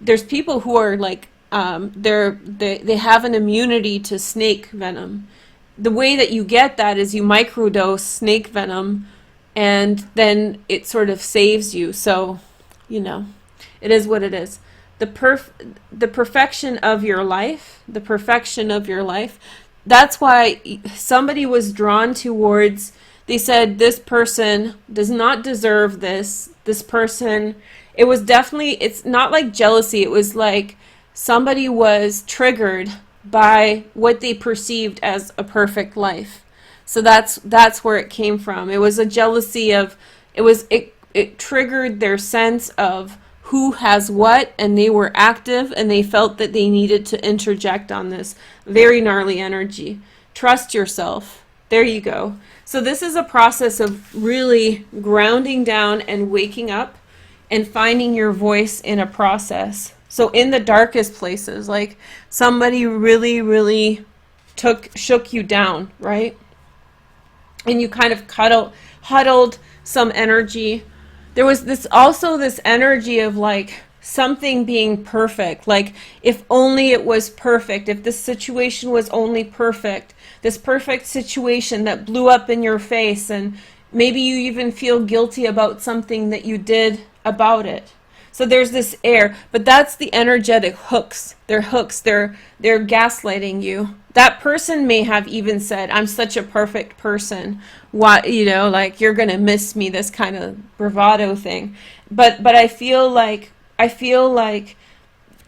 there's people who are like, they have an immunity to snake venom. The way that you get that is you microdose snake venom and then it sort of saves you. So, you know, it is what it is. The perfection of your life, the perfection of your life. That's why somebody was drawn towards, they said, this person does not deserve this. This person, it was definitely, it's not like jealousy. It was like somebody was triggered by what they perceived as a perfect life. So that's where it came from. It was a jealousy of, it triggered their sense of who has what, and they were active, and they felt that they needed to interject on this very gnarly energy. Trust yourself. There you go. So this is a process of really grounding down and waking up and finding your voice in a process. So in the darkest places, like somebody really, really shook you down, right? And you kind of huddled some energy. There was this energy of like something being perfect. Like if only it was perfect, if this situation was only perfect, this perfect situation that blew up in your face, and maybe you even feel guilty about something that you did about it. So there's this air, but that's the energetic hooks. They're hooks. They're gaslighting you. That person may have even said, "I'm such a perfect person. Why, like you're gonna miss me." This kind of bravado thing. But I feel like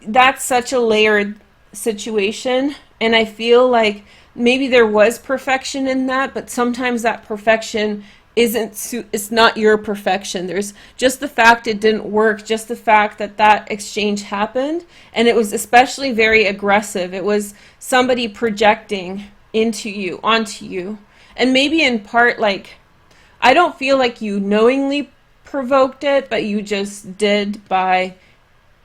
that's such a layered situation, and I feel like maybe there was perfection in that, but sometimes that perfection it's not your perfection. There's just the fact it didn't work, just the fact that exchange happened, and it was especially very aggressive. It was somebody projecting onto you. And maybe in part, like, I don't feel like you knowingly provoked it, but you just did by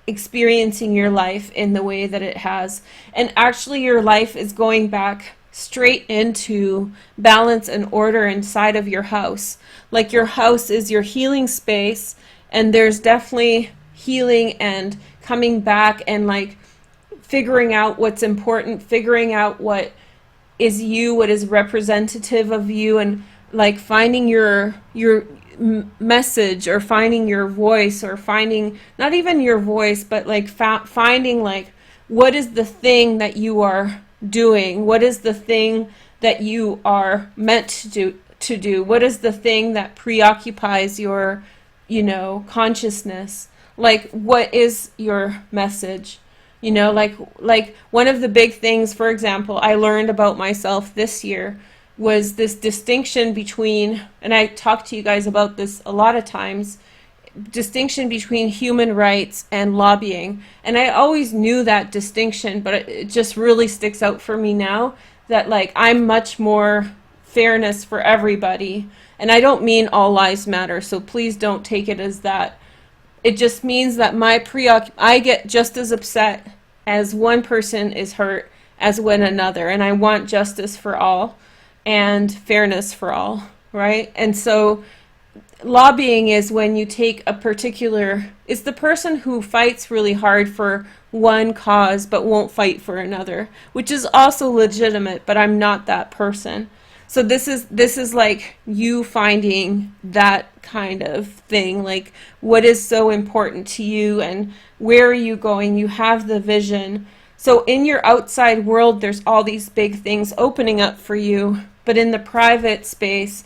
experiencing your life in the way that it has. And actually your life is going back straight into balance and order inside of your house. Like your house is your healing space, and there's definitely healing and coming back and like figuring out what's important, figuring out what is you, what is representative of you, and like finding your message, or finding your voice, or finding not even your voice, but like finding like what is the thing that you are doing, what is the thing that you are meant to do, what is the thing that preoccupies your consciousness, like what is your message, like one of the big things, for example, I learned about myself this year was this distinction between, and I talk to you guys about this a lot of times, distinction between human rights and lobbying. And I always knew that distinction, but it just really sticks out for me now that like I'm much more fairness for everybody. And I don't mean all lives matter, so please don't take it as that. It just means that I get just as upset as one person is hurt as when another, and I want justice for all and fairness for all, right? And so lobbying is when you take a particular, it's the person who fights really hard for one cause but won't fight for another, which is also legitimate, but I'm not that person. So this is like you finding that kind of thing, like what is so important to you and where are you going? You have the vision. So in your outside world, there's all these big things opening up for you, but in the private space,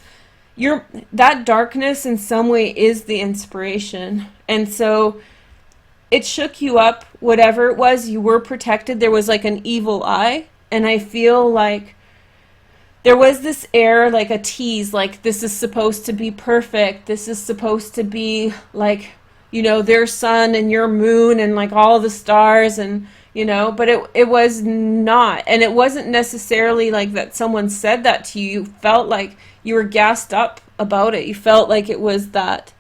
that darkness in some way is the inspiration. And so it shook you up, whatever it was, you were protected. There was like an evil eye, and I feel like there was this air, like a tease, like this is supposed to be perfect, this is supposed to be like, their sun and your moon and like all the stars, and but it was not. And it wasn't necessarily like that someone said that to you. You felt like you were gassed up about it. You felt like it was that.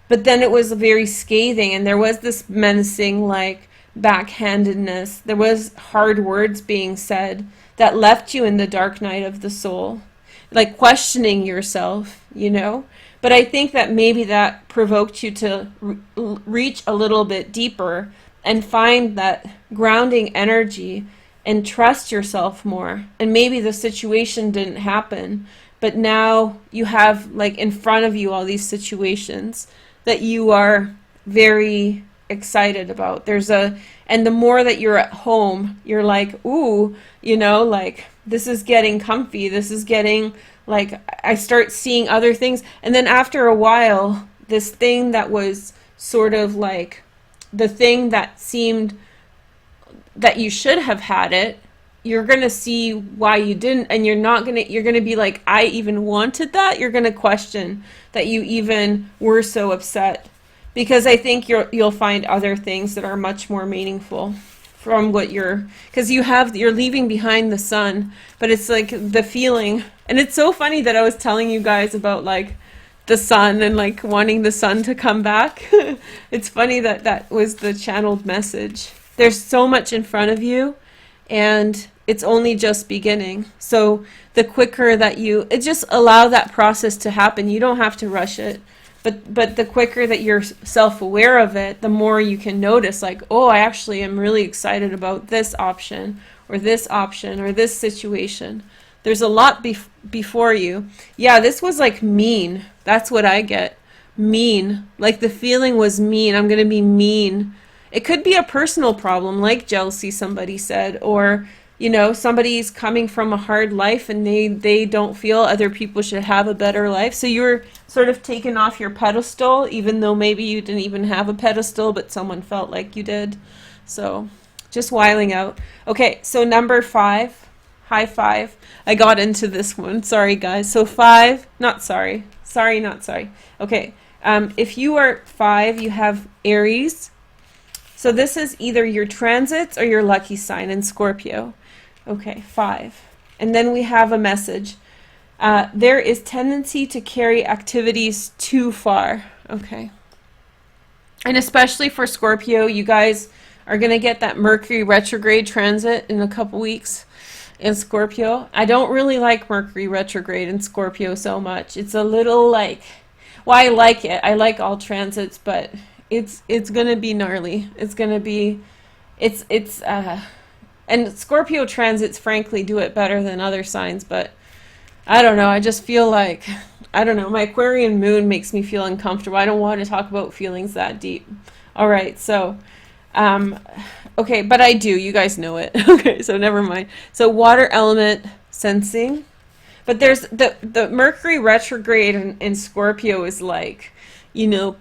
But then it was very scathing, and there was this menacing like backhandedness. There was hard words being said that left you in the dark night of the soul, like questioning yourself, But I think that maybe that provoked you to reach a little bit deeper and find that grounding energy and trust yourself more. And maybe the situation didn't happen, but now you have like in front of you all these situations that you are very excited about. And the more that you're at home, you're like, ooh, like this is getting comfy. This is getting like, I start seeing other things. And then after a while, this thing that was sort of like the thing that seemed that you should have had it, you're going to see why you didn't, and you're going to be like, I even wanted that. You're going to question that you even were so upset, because I think you'll find other things that are much more meaningful from what because you're leaving behind the sun, but it's like the feeling. And it's so funny that I was telling you guys about like the sun and like wanting the sun to come back. It's funny that that was the channeled message. There's so much in front of you, and it's only just beginning. So the quicker that just allow that process to happen. You don't have to rush it, but the quicker that you're self-aware of it, the more you can notice like, oh, I actually am really excited about this option or this option or this situation. There's a lot before you. Yeah, this was like mean. That's what I get. Mean. Like the feeling was mean. I'm going to be mean. It could be a personal problem like jealousy, somebody said, or, somebody's coming from a hard life and they don't feel other people should have a better life. So you're sort of taken off your pedestal, even though maybe you didn't even have a pedestal, but someone felt like you did. So just wiling out. Okay, so number 5, high 5. I got into this one. Sorry, guys. So 5, not sorry. Sorry, not sorry. Okay, if you are 5, you have Aries. So this is either your transits or your lucky sign in Scorpio. Okay, 5. And then we have a message. There is tendency to carry activities too far. Okay. And especially for Scorpio, you guys are going to get that Mercury retrograde transit in a couple weeks in Scorpio. I don't really like Mercury retrograde in Scorpio so much. It's a little like, well, I like it. I like all transits, but it's gonna be gnarly. It's gonna be, and Scorpio transits frankly do it better than other signs, but I don't know. I just feel like, I don't know. My Aquarian moon makes me feel uncomfortable. I don't want to talk about feelings that deep. All right, so, okay, but I do. You guys know it. Okay, so never mind. So water element sensing, but there's the Mercury retrograde in Scorpio is like,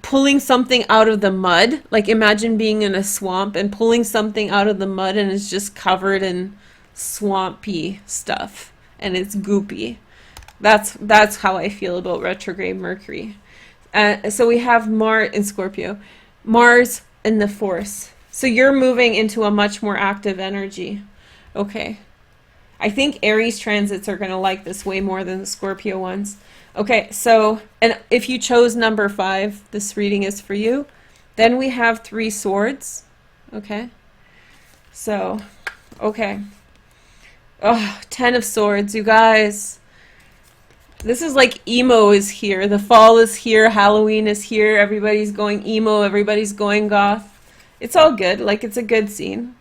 pulling something out of the mud. Like imagine being in a swamp and pulling something out of the mud and it's just covered in swampy stuff and it's goopy. That's how I feel about retrograde Mercury. So we have Mars in Scorpio, Mars in the force. So you're moving into a much more active energy. Okay. I think Aries transits are going to like this way more than the Scorpio ones. Okay, so, and if you chose number 5, this reading is for you. Then we have 3 swords. Okay. So, okay. Oh, 10 of swords, you guys. This is like emo is here. The fall is here. Halloween is here. Everybody's going emo. Everybody's going goth. It's all good. Like, it's a good scene.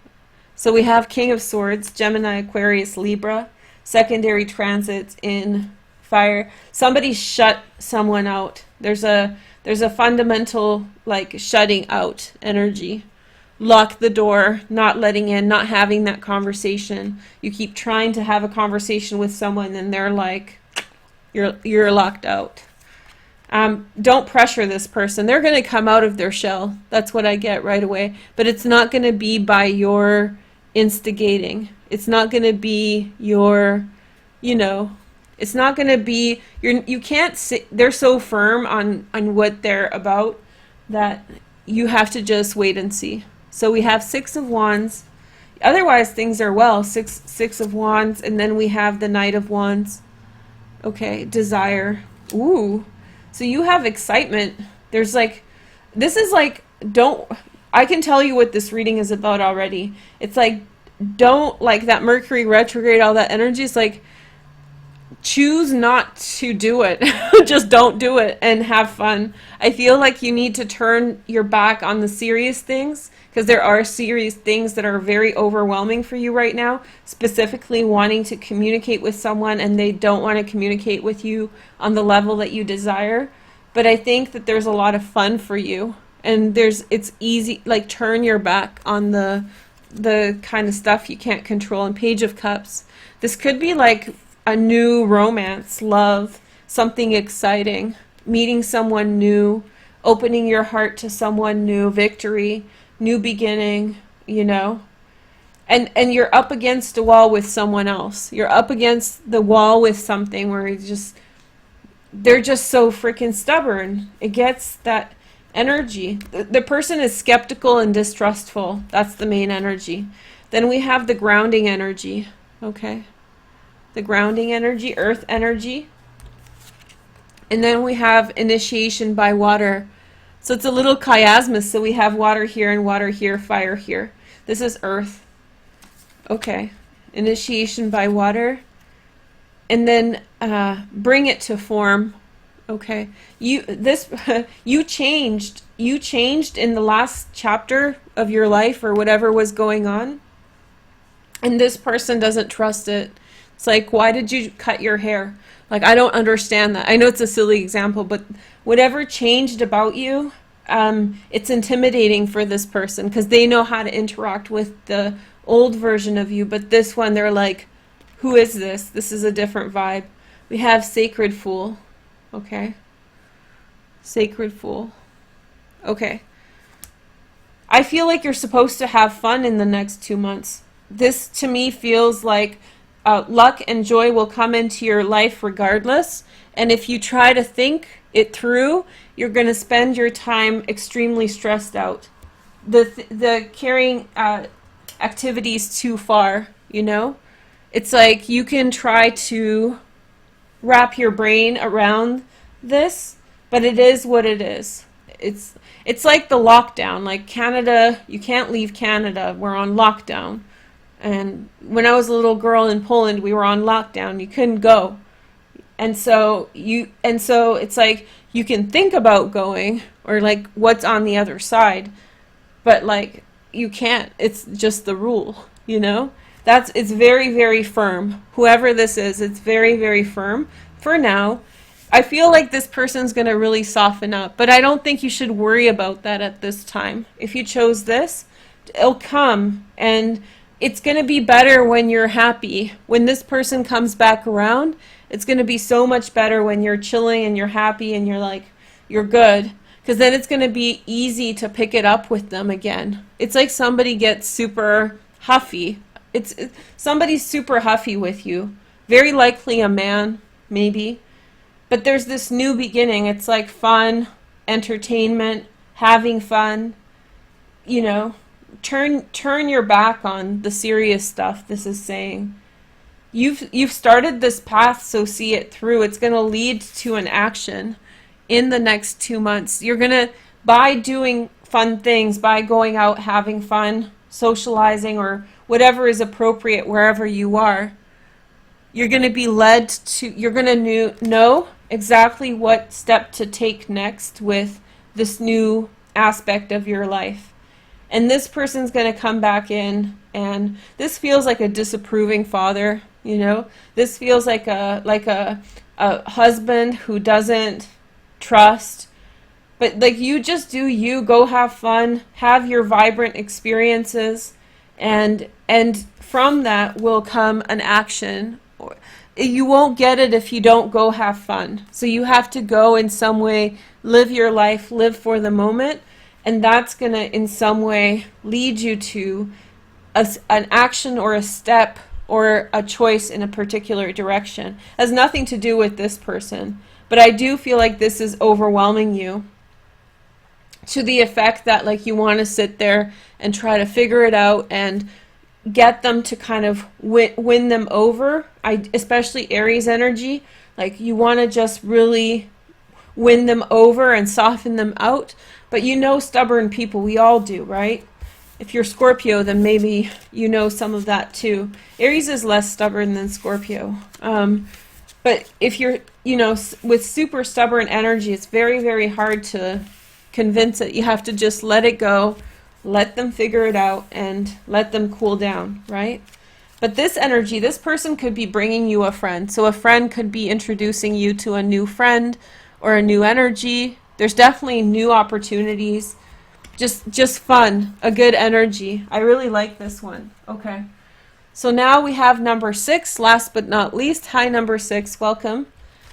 So we have King of Swords, Gemini, Aquarius, Libra. Secondary transits in fire. Somebody shut someone out. There's a fundamental like shutting out energy. Lock the door, not letting in, not having that conversation. You keep trying to have a conversation with someone and they're like, you're locked out. Don't pressure this person. They're going to come out of their shell. That's what I get right away. But it's not going to be by your instigating. It's not going to be your, it's not going to be, you can't sit, they're so firm on what they're about that you have to just wait and see. So we have 6 of Wands. Otherwise, things are well. Six of Wands, and then we have the Knight of Wands. Okay, desire. Ooh. So you have excitement. There's like, this is like, I can tell you what this reading is about already. It's like, don't, like that Mercury retrograde, all that energy is like, choose not to do it. Just don't do it and have fun. I feel like you need to turn your back on the serious things because there are serious things that are very overwhelming for you right now, specifically wanting to communicate with someone and they don't want to communicate with you on the level that you desire. But I think that there's a lot of fun for you, and it's easy, like, turn your back on the kind of stuff you can't control. And Page of Cups, this could be like a new romance, love, something exciting, meeting someone new, opening your heart to someone new, victory, new beginning, you know. And you're up against a wall with someone else. You're up against the wall with something where they're just so freaking stubborn. It gets that energy. The person is skeptical and distrustful. That's the main energy. Then we have the grounding energy, okay? The grounding energy, earth energy. And then we have initiation by water. So it's a little chiasmus. So we have water here and water here, fire here. This is earth. Okay. Initiation by water. And then bring it to form. Okay. You changed in the last chapter of your life or whatever was going on. And this person doesn't trust it. It's like, why did you cut your hair? Like, I don't understand that. I know it's a silly example, but whatever changed about you, it's intimidating for this person because they know how to interact with the old version of you. But this one, they're like, who is this? This is a different vibe. We have Sacred Fool. Okay. Sacred Fool. Okay. I feel like you're supposed to have fun in the next 2 months. This, to me, feels like luck and joy will come into your life regardless. And if you try to think it through, you're going to spend your time extremely stressed out. The carrying activities too far, you know? It's like you can try to wrap your brain around this, but it is what it is. It's like the lockdown. Like Canada, you can't leave Canada. We're on lockdown. And when I was a little girl in Poland, we were on lockdown. You couldn't go. And so it's like you can think about going or like what's on the other side, but like you can't. It's just the rule, you know? It's very, very firm. Whoever this is, it's very, very firm for now. I feel like this person's going to really soften up, but I don't think you should worry about that at this time. If you chose this, it'll come, and it's going to be better when you're happy. When this person comes back around, it's going to be so much better when you're chilling and you're happy and you're like, you're good. Because then it's going to be easy to pick it up with them again. It's like somebody gets super huffy. Somebody's super huffy with you. Very likely a man, maybe. But there's this new beginning. It's like fun, entertainment, having fun, you know. Turn your back on the serious stuff. This is saying you've started this path, so see it through. It's going to lead to an action in the next 2 months. You're going to, by doing fun things, by going out having fun, socializing, or whatever is appropriate wherever you are, you're going to be led to, you're going to know exactly what step to take next with this new aspect of your life. And this person's going to come back in, and this feels like a disapproving father, you know? This feels like a husband who doesn't trust. But like, you just do you, go have fun, have your vibrant experiences, and from that will come an action. You won't get it if you don't go have fun. So you have to go in some way, live your life, live for the moment. And that's going to, in some way, lead you to an action or a step or a choice in a particular direction. It has nothing to do with this person. But I do feel like this is overwhelming you to the effect that, like, you want to sit there and try to figure it out and get them to kind of win them over. Especially Aries energy. Like, you want to just really win them over and soften them out. But you know stubborn people, we all do, right? If you're Scorpio, then maybe you know some of that too. Aries is less stubborn than Scorpio. But if you're, you know, with super stubborn energy, it's very, very hard to convince it. You have to just let it go, let them figure it out and let them cool down, right? But this energy, this person could be bringing you a friend. So a friend could be introducing you to a new friend or a new energy. There's definitely new opportunities. Just fun, a good energy. I really like this one. Okay. So now we have number 6, last but not least. Hi, number 6. Welcome.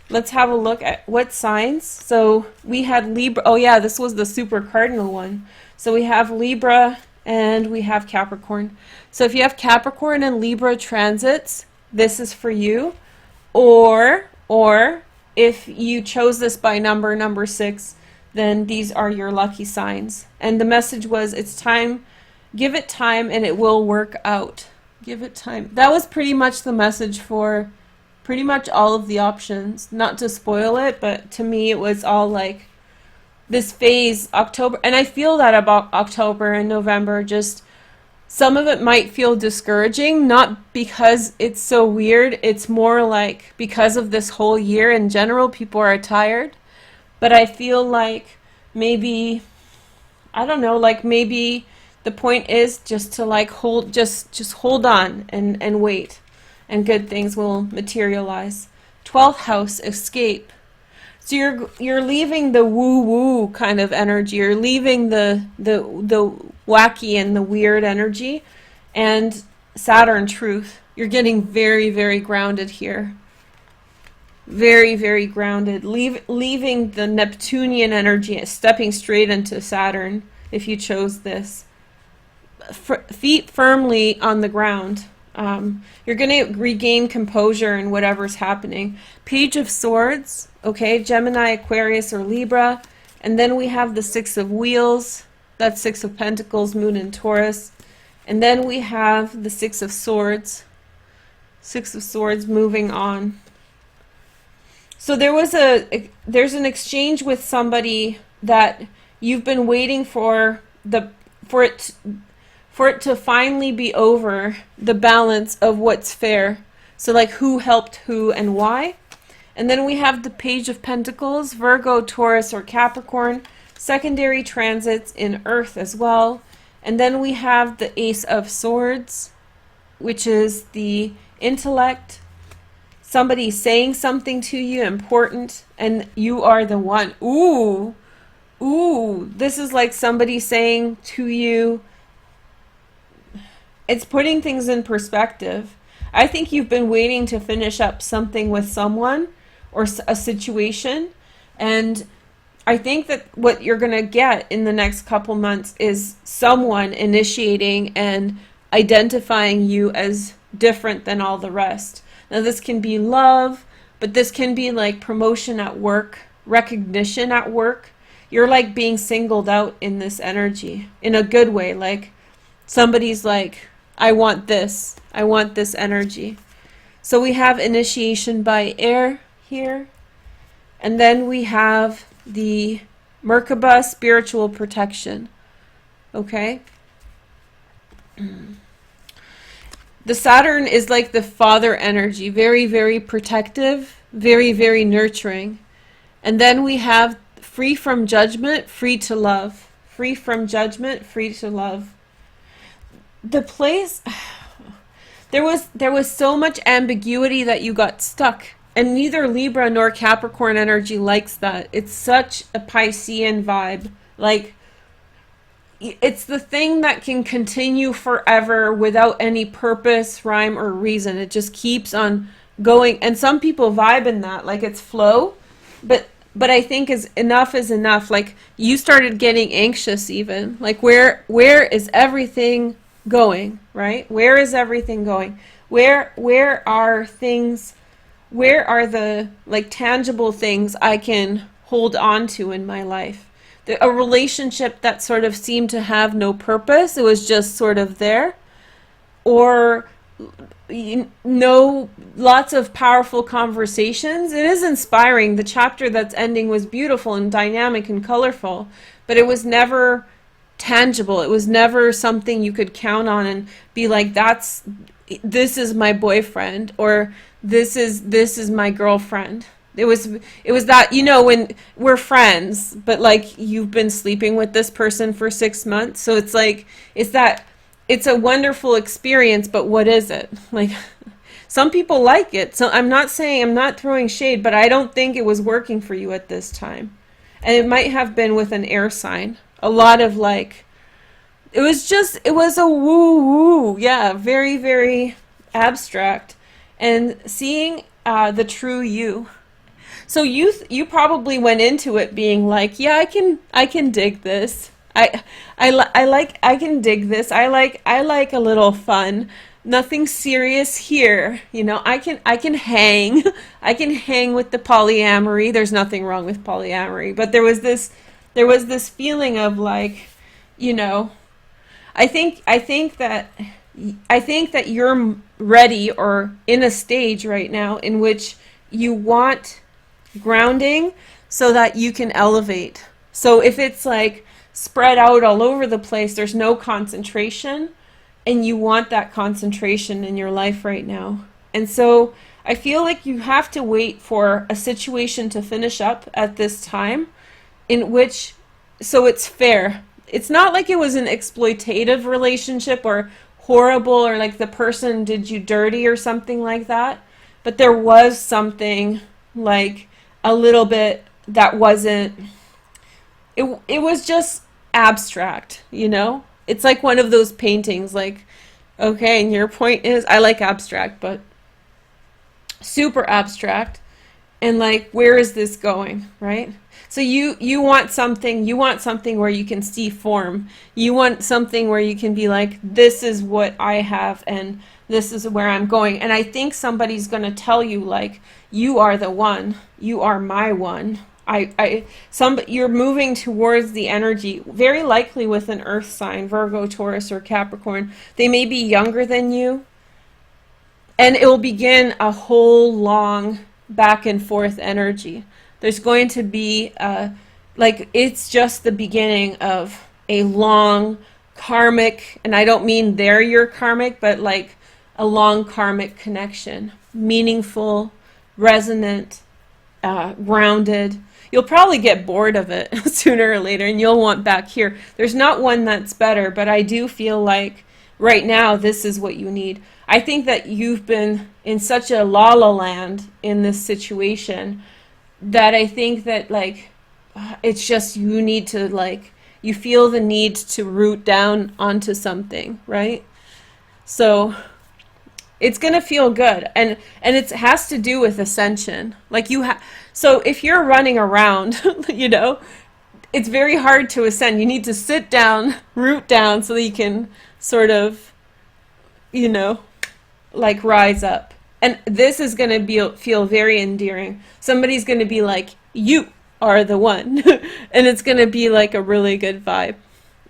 Let's have a look at what signs. So we had Libra. Oh yeah, this was the super cardinal one. So we have Libra and we have Capricorn. So if you have Capricorn and Libra transits, this is for you. Or if you chose this by number 6, then these are your lucky signs. And the message was, it's time, give it time and it will work out. Give it time. That was pretty much the message for pretty much all of the options. Not to spoil it, but to me it was all like this phase, October. And I feel that about October and November. Just some of it might feel discouraging, not because it's so weird. It's more like because of this whole year in general, people are tired. But I feel like maybe, I don't know, like maybe the point is just to like just hold on and wait, and good things will materialize. 12th house, escape. So you're leaving the woo-woo kind of energy. You're leaving the wacky and the weird energy, and Saturn, truth. You're getting very, very grounded here. Very, very grounded. Leaving the Neptunian energy, stepping straight into Saturn, if you chose this. Feet firmly on the ground. You're going to regain composure in whatever's happening. Page of Swords, okay, Gemini, Aquarius, or Libra. And then we have the 6 of Wheels. That's 6 of Pentacles, Moon, and Taurus. And then we have the 6 of Swords. 6 of Swords, moving on. So there's an exchange with somebody that you've been waiting for it to finally be over, the balance of what's fair. So like who helped who and why. And then we have the Page of Pentacles, Virgo, Taurus, or Capricorn, secondary transits in Earth as well. And then we have the Ace of Swords, which is the intellect. Somebody saying something to you important, and you are the one. Ooh, this is like somebody saying to you, it's putting things in perspective. I think you've been waiting to finish up something with someone or a situation, and I think that what you're going to get in the next couple months is someone initiating and identifying you as different than all the rest. Now this can be love, but this can be like promotion at work, recognition at work. You're like being singled out in this energy in a good way. Like somebody's like, I want this energy. So we have initiation by air here. And then we have the Merkaba, spiritual protection. Okay? The Saturn is like the father energy, very, very protective, very, very nurturing. And then we have free from judgment, free to love. Free from judgment, free to love. The place, there was so much ambiguity that you got stuck. And neither Libra nor Capricorn energy likes that. It's such a Piscean vibe. Like, it's the thing that can continue forever without any purpose, rhyme, or reason. It just keeps on going. And some people vibe in that, like it's flow. But I think enough is enough. Like you started getting anxious even. Like where is everything going, right? Where is everything going? Where are things, where are the like tangible things I can hold on to in my life? A relationship that sort of seemed to have no purpose. It was just sort of there. Or lots of powerful conversations. It is inspiring. The chapter that's ending was beautiful and dynamic and colorful, but it was never tangible. It was never something you could count on and be like, this is my boyfriend, or this is my girlfriend. It was that, when we're friends, but like you've been sleeping with this person for 6 months. So it's like, it's a wonderful experience, but what is it? Like, some people like it. So I'm not throwing shade, but I don't think it was working for you at this time. And it might have been with an air sign. A lot of like, it was a woo woo. Yeah, very, very abstract. And seeing the true you. So you probably went into it being like, yeah, I can dig this. I can dig this. I like a little fun. Nothing serious here. I can hang. I can hang with the polyamory. There's nothing wrong with polyamory, but there was this feeling of like, you know, I think that you're ready or in a stage right now in which you want grounding so that you can elevate. So if it's like spread out all over the place, there's no concentration, and you want that concentration in your life right now. And so I feel like you have to wait for a situation to finish up at this time in which, so it's fair. It's not like it was an exploitative relationship or horrible or like the person did you dirty or something like that. But there was something like a little bit that wasn't, it was just abstract, It's like one of those paintings, like, okay, and your point is, I like abstract, but super abstract, and like, where is this going, right? So you want something where you can see form. You want something where you can be like, this is what I have, and this is where I'm going. And I think somebody's going to tell you, like, you are the one, you are my one. You're moving towards the energy, very likely with an earth sign, Virgo, Taurus, or Capricorn. They may be younger than you, and it will begin a whole long back and forth energy. There's going to be, it's just the beginning of a long karmic, and I don't mean they're your karmic, but like a long karmic connection. Meaningful, resonant, grounded. You'll probably get bored of it sooner or later, and you'll want back here. There's not one that's better, but I do feel like right now this is what you need. I think that you've been in such a la-la land in this situation that I think that like it's just you need to like, you feel the need to root down onto something, right? So it's going to feel good, and it has to do with ascension. Like so if you're running around, it's very hard to ascend. You need to sit down, root down, so that you can sort of, like rise up. And this is going to feel very endearing. Somebody's going to be like, you are the one. And it's going to be like a really good vibe.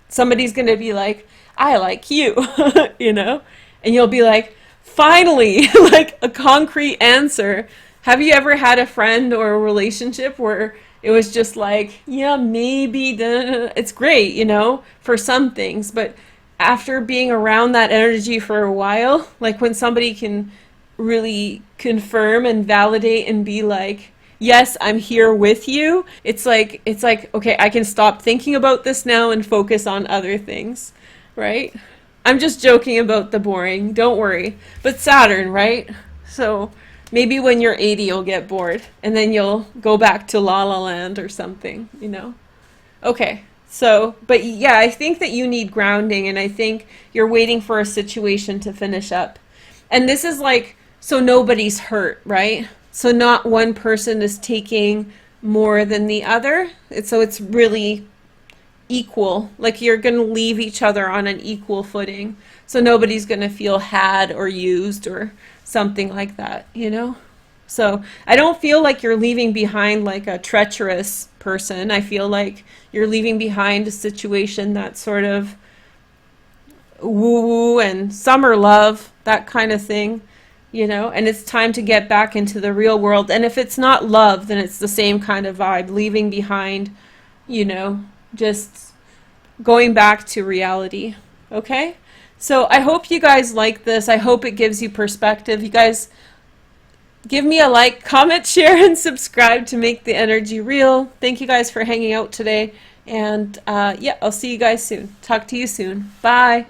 Somebody's going to be like, I like you, And you'll be like, finally, like a concrete answer. Have you ever had a friend or a relationship where it was just like, yeah, maybe, it's great, for some things. But after being around that energy for a while, like when somebody can really confirm and validate and be like, yes, I'm here with you, it's like, okay, I can stop thinking about this now and focus on other things, right? I'm just joking about the boring, don't worry. But Saturn, right? So maybe when you're 80 you'll get bored, and then you'll go back to La La Land or something, Okay, so, but yeah, I think that you need grounding, and I think you're waiting for a situation to finish up. And this is like, so nobody's hurt, right? So not one person is taking more than the other. So it's really equal. Like you're going to leave each other on an equal footing. So nobody's going to feel had or used or something like that, So I don't feel like you're leaving behind like a treacherous person. I feel like you're leaving behind a situation that's sort of woo-woo and summer love, that kind of thing. And it's time to get back into the real world. And if it's not love, then it's the same kind of vibe, leaving behind, just going back to reality. Okay? So I hope you guys like this. I hope it gives you perspective. You guys, Give me a like, comment, share, and subscribe to make the energy real. Thank you guys for hanging out today. And yeah, I'll see you guys soon. Talk to you soon. Bye.